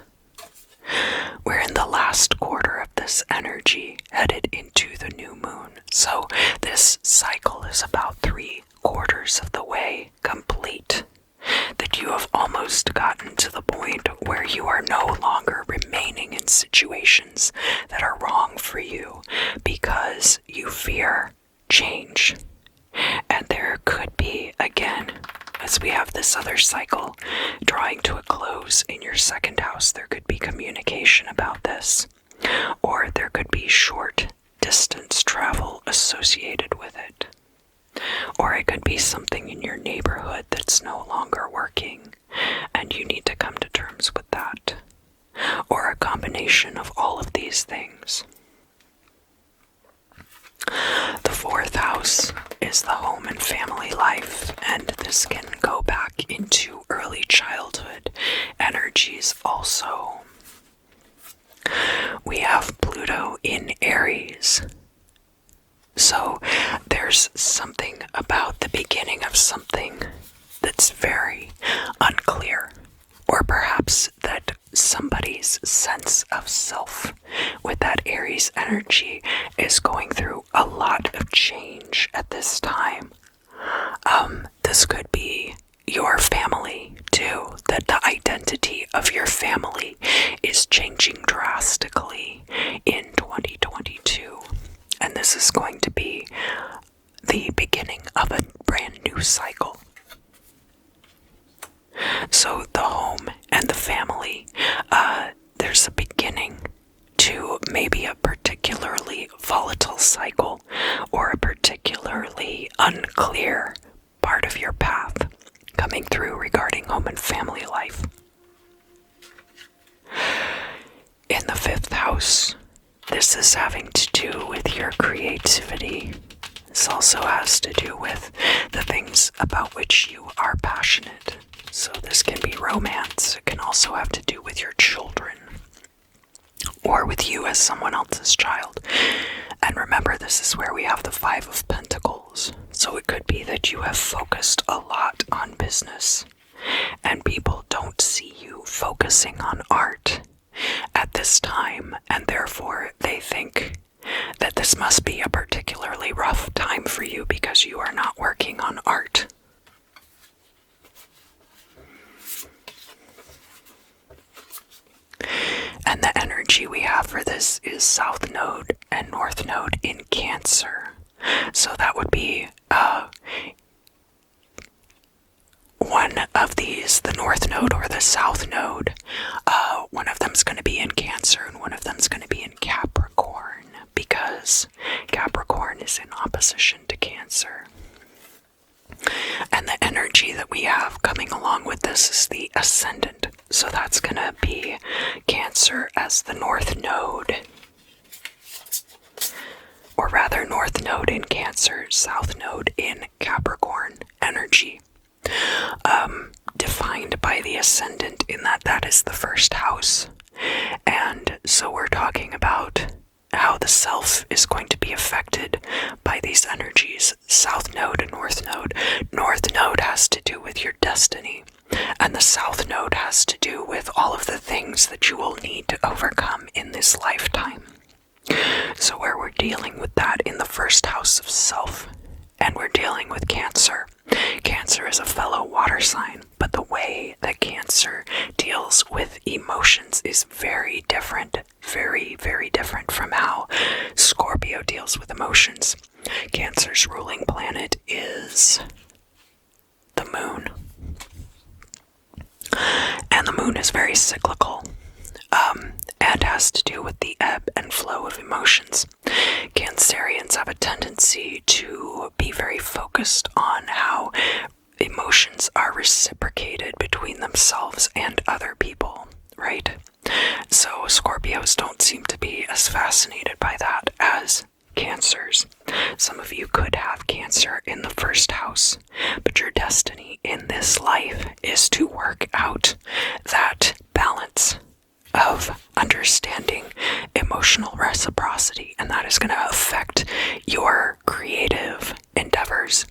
We're in the last quarter of this energy, headed into the new moon. So this cycle is about 3/4 of the way complete. That you have almost gotten to the point where you are no longer remaining in situations that are wrong for you because you fear change. And there could be, again, as we have this other cycle drawing to a close in your second house, there could be communication about this. Or there could be short distance travel associated with it. Or it could be something in your neighborhood that's no longer working, and you need to come to terms with that. Or a combination of all of these things. The fourth house is the home and family life, and this can go back into early childhood energies also. We have Pluto in Aries. So there's something about the beginning of something that's very unclear, or perhaps that somebody's sense of self with that Aries energy is going through a lot of change at this time. This could be your family too, that the identity of your family is changing drastically in 2022. And this is going to be the beginning of a brand new cycle. So the home and the family, there's a beginning to maybe a particularly volatile cycle or a particularly unclear part of your path coming through regarding home and family life. In the 5th house, this is having to do with your creativity. This also has to do with the things about which you are passionate. So this can be romance. It can also have to do with your children, or with you as someone else's child. And remember, this is where we have the 5 of Pentacles. So it could be that you have focused a lot on business, and people don't see you focusing on art at this time, and therefore they think that this must be a particularly rough time for you because you are not working on art. And the energy we have for this is South Node and North Node in Cancer. So that would be one of these, the North Node or the South Node. One of them's going to be in Cancer and one of them's going to be in Capricorn, because Capricorn is in opposition to Cancer. And the energy that we have coming along with this is the Ascendant. So that's going to be Cancer as the North Node. Or rather, North Node in Cancer, South Node in Capricorn energy. Defined by the Ascendant in that is the 1st house. And so we're talking about how the self is going to be affected by these energies, South Node and North Node. North Node has to do with your destiny, and the South Node has to do with all of the things that you will need to overcome in this lifetime. So where we're dealing with that in the 1st house of self, and we're dealing with Cancer. Cancer is a fellow water sign, but the way that Cancer deals with emotions is very different. Very, very different from how Scorpio deals with emotions. Cancer's ruling planet is the moon. And the moon is very cyclical. And has to do with the ebb and flow of emotions. Cancerians have a tendency to be very focused on how emotions are reciprocated between themselves and other people, right? So Scorpios don't seem to be as fascinated by that as Cancers. Some of you could have Cancer in the 1st house, but your destiny in this life is to work out that balance of understanding emotional reciprocity, and that is going to affect your creative endeavors.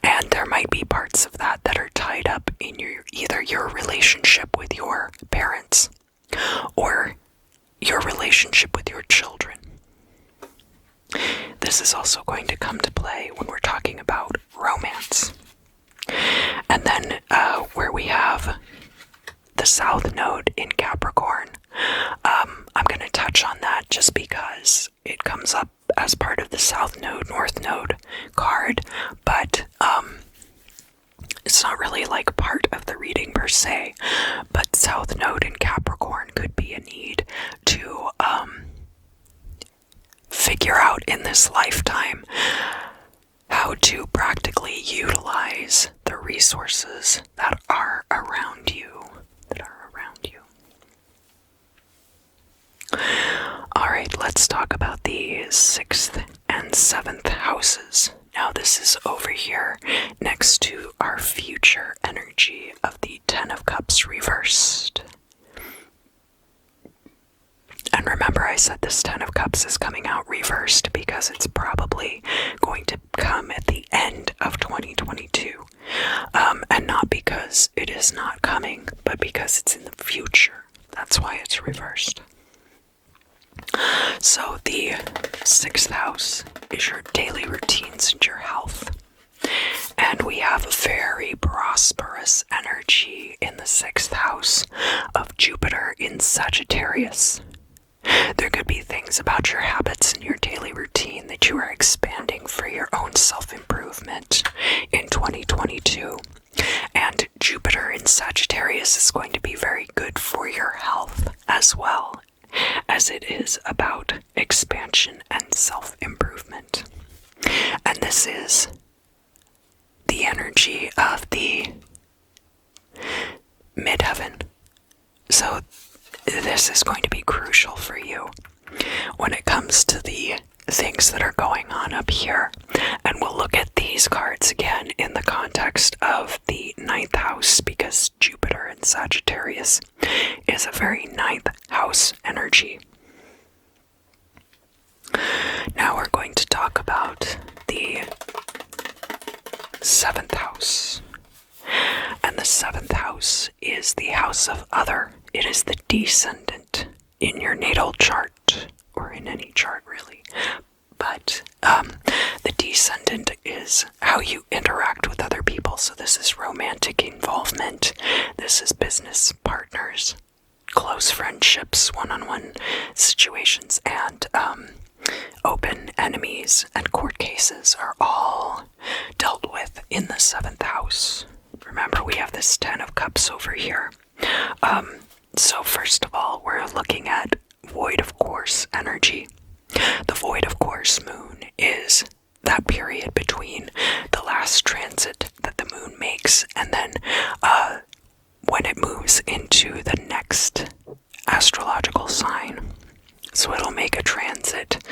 And there might be parts of that that are tied up in either your relationship with your parents or your relationship with your children. This is also going to come to play when we're talking about romance. And then where we have the South Node in Capricorn, I'm going to touch on that just because it comes up as part of the South Node, North Node card, but it's not really like part of the reading per se. But South Node in Capricorn could be a need to figure out in this lifetime how to practically utilize the resources that are around you. Alright, let's talk about the 6th and 7th houses. Now this is over here next to our future energy of the 10 of Cups reversed. And remember, I said this 10 of Cups is coming out reversed because it's probably going to come at the end of 2022. And not because it is not coming, but because it's in the future. That's why it's reversed. So the 6th house is your daily routines and your health. And we have a very prosperous energy in the 6th house of Jupiter in Sagittarius. There could be things about your habits and your daily routine that you are expanding for your own self-improvement in 2022. And Jupiter in Sagittarius is going to be very good for your health as well, as it is about expansion and self-improvement. And this is the energy of the midheaven. So this is going to be crucial for you when it comes to the things that are going on up here. And we'll look at these cards again in the context of the 9th house, because Jupiter in Sagittarius is a very 9th house energy. Now we're going to talk about the 7th house. And the 7th house is the house of other. It is the descendant in your natal chart, or in any chart really. But the descendant is how you interact with other people. So this is romantic involvement. This is business partners, close friendships, one-on-one situations, and open enemies and court cases are all dealt with in the 7th house. Remember, we have this 10 of Cups over here. So first of all, we're looking at void of course energy. The void of course moon is that period between the last transit that the moon makes and then when it moves into the next astrological sign. So it'll make a transit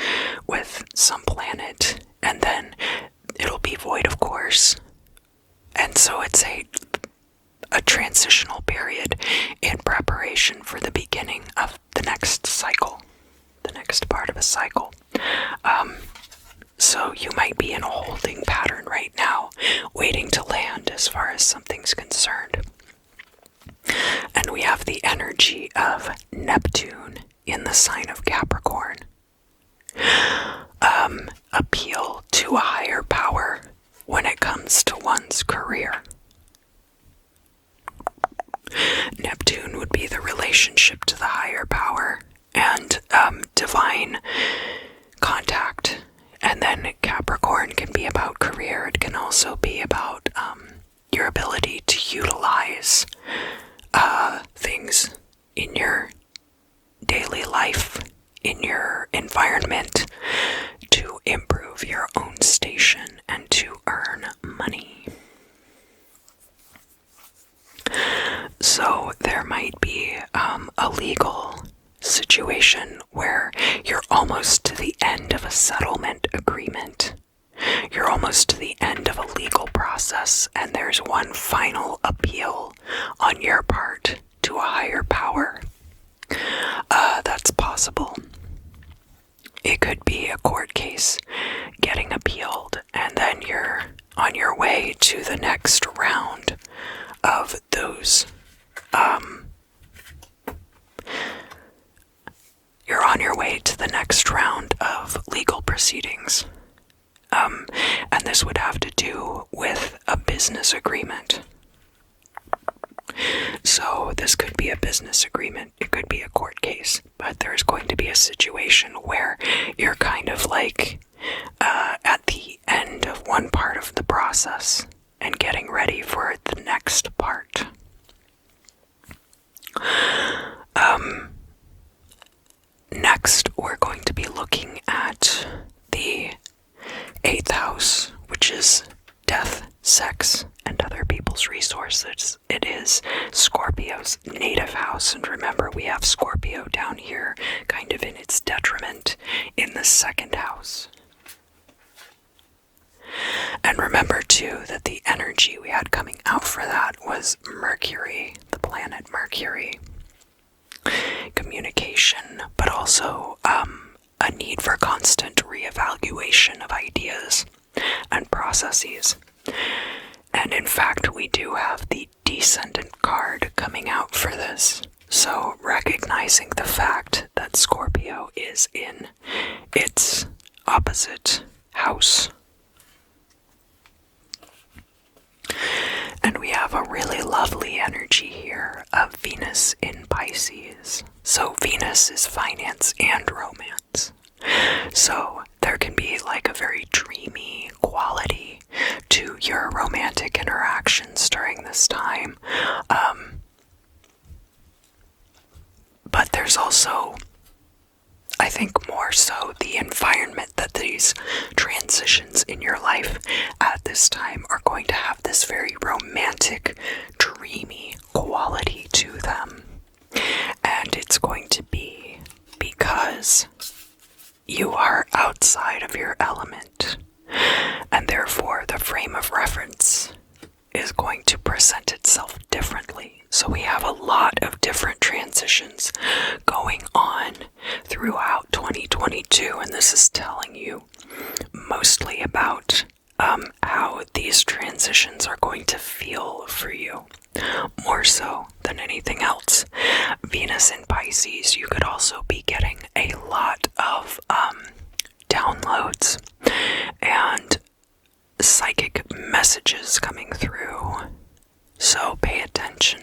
with some planet and then it'll be void of course. And so it's a transitional period in preparation for the beginning of the next cycle, the next part of a cycle. So you might be in a holding pattern right now, waiting to land as far as something's concerned. And we have the energy of Neptune in the sign of Capricorn. Appeal to a higher power when it comes to one's career. Neptune would be the relationship to the higher power and divine contact. And then Capricorn can be about career. It can also be about your ability to utilize things in your daily life, in your environment, to improve your own station and to earn money. So there might be a legal situation where you're almost to the end of a settlement agreement. You're almost to the end of a legal process, and there's one final appeal on your part to a higher power. That's possible. It could be a court case getting appealed, and then you're on your way to the next round of those. You're on your way to the next round of legal proceedings. And this would have to do with a business agreement. So this could be a business agreement, it could be a court case, but there's going to be a situation where you're kind of like at the end of one part of the process and getting ready for the next part. Next, we're going to be looking at the 8th house, which is death, sex, and other people's resources. It is Scorpio's native house, and remember, we have Scorpio down here, kind of in its detriment, in the 2nd house. And remember, too, that the energy we had coming out for that was Mercury, the planet Mercury. Communication, but also a need for constant reevaluation of ideas and processes. And in fact, we do have the descendant card coming out for this. So recognizing the fact that Scorpio is in its opposite house. And we have a really lovely energy here of Venus in Pisces. So Venus is finance and romance. So there can be like a very dreamy quality to your romantic interactions during this time. But there's also, I think, more so the environment that these transitions in your life at this time are going to have this very romantic, dreamy quality to them. And it's going to be because you are outside of your element, and therefore the frame of reference is going to present itself differently. So we have a lot of different transitions going on throughout 2022, and this is telling you mostly about how these transitions are going to feel for you, more so than anything else. Venus in Pisces, you could also be getting a lot of downloads and psychic messages coming through. So pay attention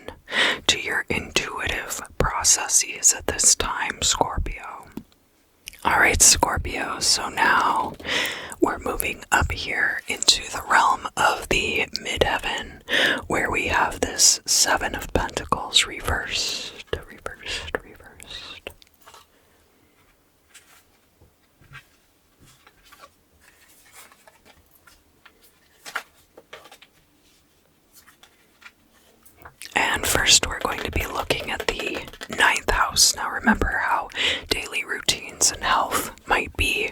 to your intuitive processes at this time, Scorpio. Alright, Scorpio, so now we're moving up here into the realm of the midheaven, where we have this Seven of Pentacles reversed. And first we're going to be looking at the 9th house. Now remember how daily routines and health might be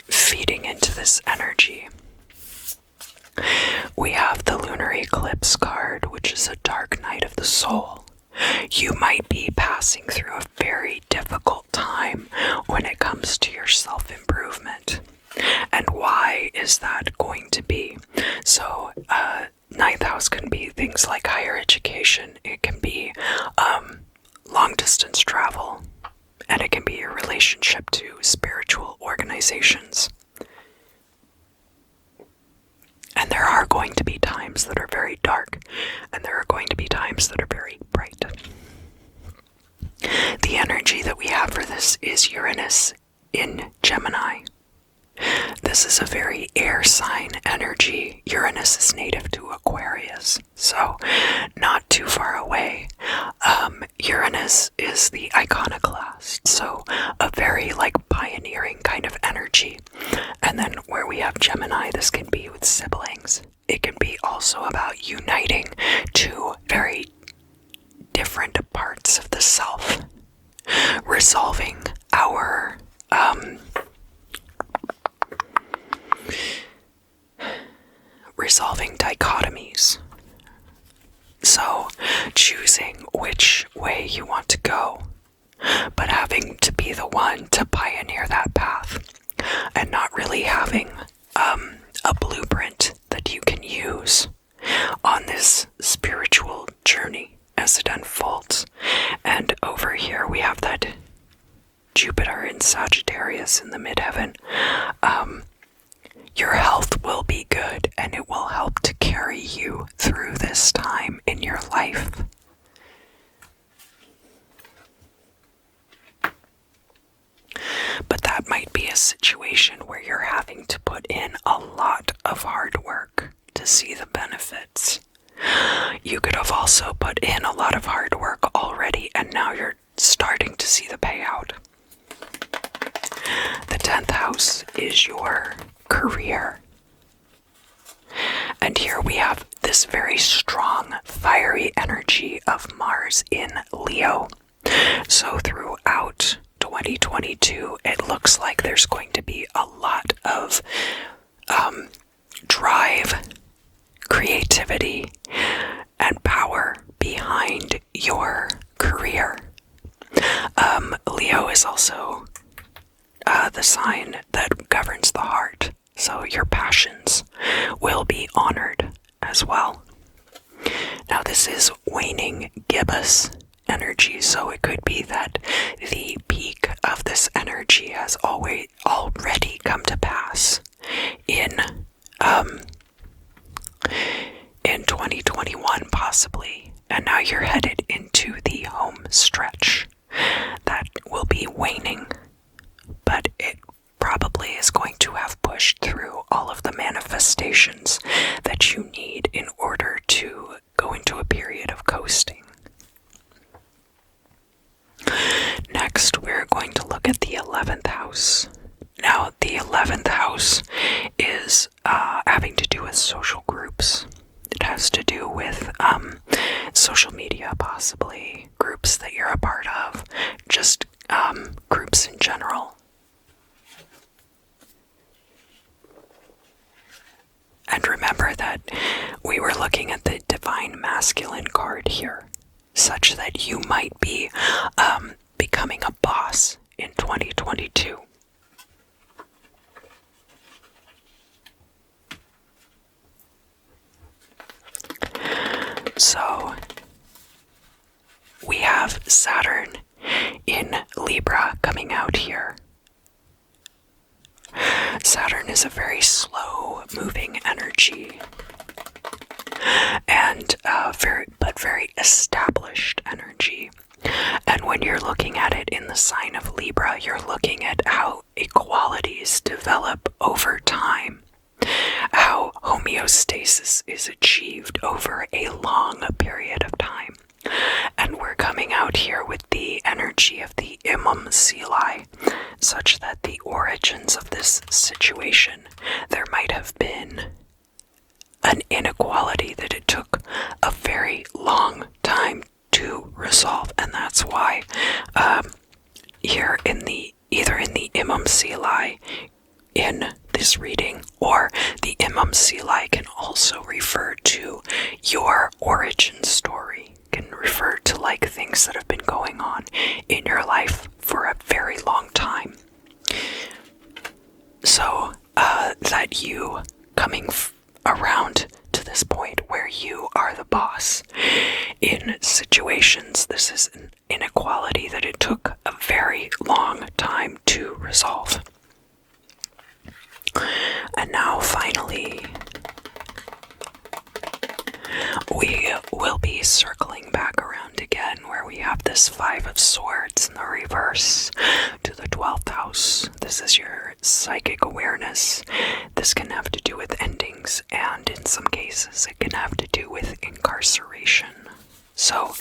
feeding into this energy. We have the lunar eclipse card, which is a dark night of the soul. You might be passing through a very difficult time when it comes to your self-improvement. And why is that going to be? So, 9th house can be things like higher education. It can be long-distance travel. And it can be your relationship to spiritual organizations. And there are going to be times that are very dark, and there are going to be times that are very bright. The energy that we have for this is Uranus in Gemini. This is a very air sign energy. Uranus is native to Aquarius, so not too far away. Uranus is the iconoclast, so a very pioneering kind of energy. And then where we have Gemini, this can be with siblings. It can be also about uniting two very different parts of the self, resolving our resolving dichotomies. So, choosing which way you want to go, but having to be the one to pioneer that path, and not really having a blueprint that you can use on this spiritual journey as it unfolds. And over here we have that Jupiter in Sagittarius in the midheaven. Your health will be good, and it will help to carry you through this time in your life. But that might be a situation where you're having to put in a lot of hard work to see the benefits. You could have also put in a lot of hard work already, and now you're starting to see the payout. The 10th house is your career. And here we have this very strong, fiery energy of Mars in Leo. So throughout 2022, it looks like there's going to be a lot of drive, creativity, and power behind your career. Leo is also the sign that governs the heart, so your passions will be honored as well. Now this is waning gibbous energy, so it could be that the peak of this energy has already come to pass in 2021 possibly, and now you're headed into the home stretch that will be waning, but it probably is going to have pushed through all of the manifestations that you need in order to go into a period of coasting. Next, we're going to look at the 11th house. Now, the 11th house is having to do with social groups. It has to do with social media, possibly groups that you're a part of, just groups in general. And remember that we were looking at the divine masculine card here, such that you might be becoming a boss in 2022. So, we have Saturn in Libra coming out here. Saturn is a very slow-moving energy, and very established energy. And when you're looking at it in the sign of Libra, you're looking at how equalities develop over time, how homeostasis is achieved over a long period of time. And we're coming out here with the energy of the Imam Sili, such that the origins of this situation, there might have been an inequality that it took a very long time to resolve, and that's why here either in the Imam Sili in this reading, or the Imam Sili can also refer to your origin story, can refer to like things that have been going on in your life for a very long time. So that you coming around to this point where you are the boss in situations, this is an inequality that it took a very long time to resolve. And now finally, we will be circling back around again where we have this 5 of Swords in the reverse to the 12th house. This is your psychic awareness. This can have to do with endings, and in some cases it can have to do with incarceration. So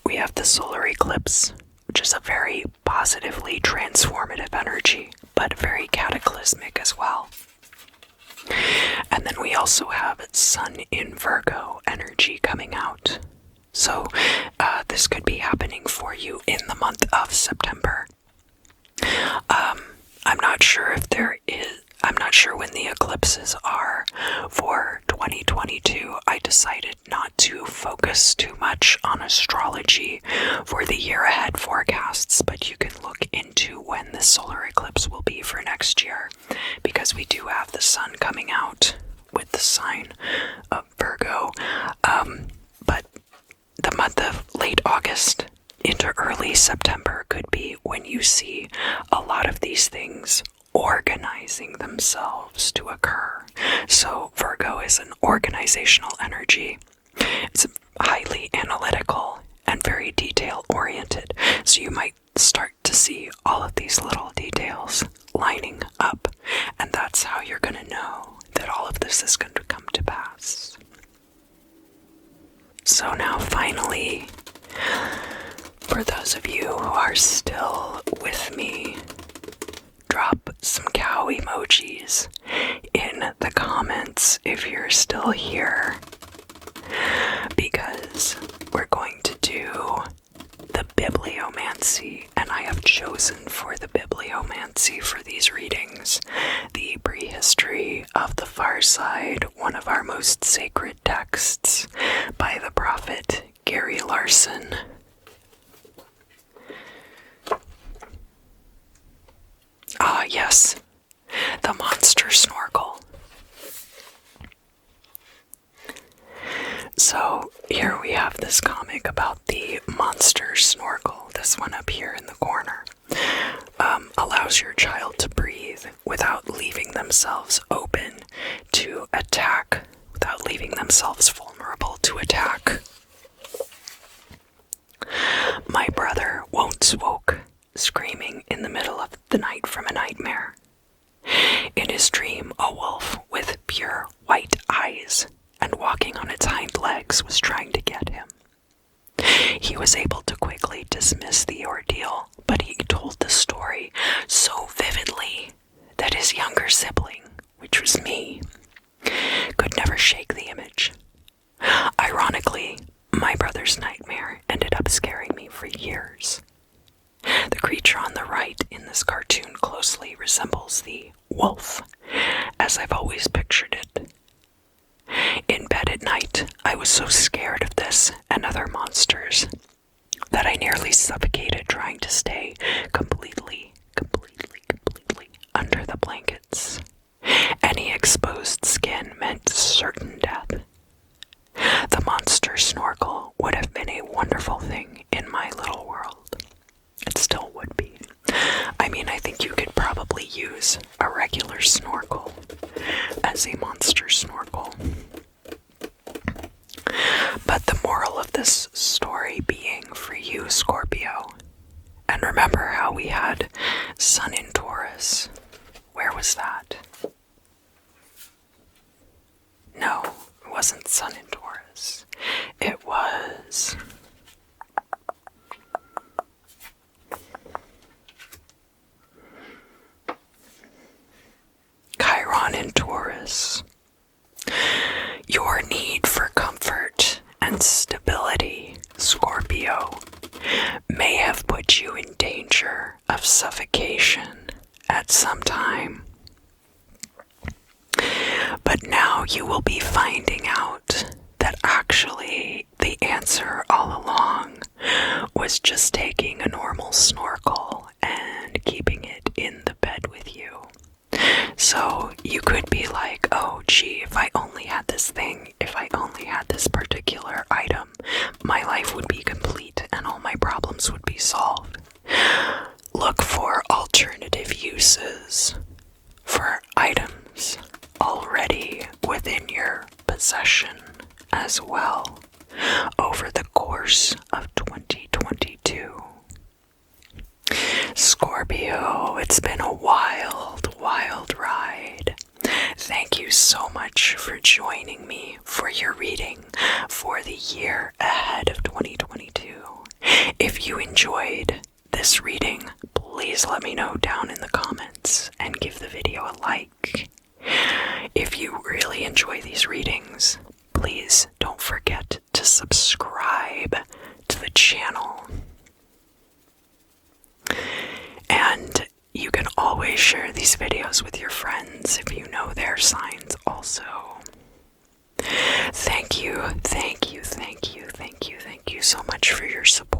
we have the solar eclipse, which is a very positively transformative energy, but very cataclysmic as well. And then we also have Sun in Virgo energy coming out. So this could be happening for you in the month of September. I'm not sure when the eclipses are for 2022. I decided not to focus too much on astrology for the year ahead forecasts, but you can look into when the solar eclipse will be for next year, because we do have the sun coming out with the sign of Virgo. But the month of late August into early September could be when you see a lot of these things organizing themselves to occur. So Virgo is an organizational energy. It's highly analytical and very detail oriented. So you might start to see all of these little details lining up, and that's how you're going to know that all of this is going to come to pass. So now finally, for those of you who are still with me, drop some cow emojis in the comments if you're still here, because we're going to do the bibliomancy, and I have chosen for the bibliomancy for these readings the prehistory of the far side, one of our most sacred texts by the prophet Gary Larson. Ah, yes, the monster snorkel. So here we have this comic about the monster snorkel. This one up here in the corner allows your child to breathe without leaving themselves open to attack, without leaving themselves vulnerable to attack. My brother once woke screaming in the middle of the night from a nightmare. In his dream, a wolf with pure white eyes and walking on its hind legs was trying to get him. He was able to quickly dismiss the ordeal, but he told the story so vividly that his younger sibling, which was me, could never shake the image. Ironically, my brother's nightmare ended up scaring me for years. The creature on the right in this cartoon closely resembles the wolf, as I've always pictured it. In bed at night, I was so scared of this and other monsters that I nearly suffocated trying to stay completely under the blankets. Any exposed skin meant certain death. The monster snorkel would have been a wonderful thing in my little world. It still would be. I mean, I think you could probably use a regular snorkel as a monster snorkel. But the moral of this story being for you, Scorpio, and remember how we had Sun in Taurus. Where was that? No, it wasn't Sun in Taurus. It was... Chiron in Taurus. Your need for comfort and stability, Scorpio, may have put you in danger of suffocation at some time. But now you will be finding out that actually the answer all along was just taking a normal snorkel and keeping it in the bed with you. So you could be like, oh gee, if I only had this thing, if I only had this particular item, my life would be complete and all my problems would be solved. Look for alternative uses for items already within your possession as well over the course of 2022. Scorpio, it's been a wild ride. Thank you so much for joining me for your reading for the year ahead of 2022. If you enjoyed this reading, please let me know down in the comments and give the video a like. If you really enjoy these readings, please don't forget to subscribe to the channel. And you can always share these videos with your friends if you know their signs also. Thank you so much for your support.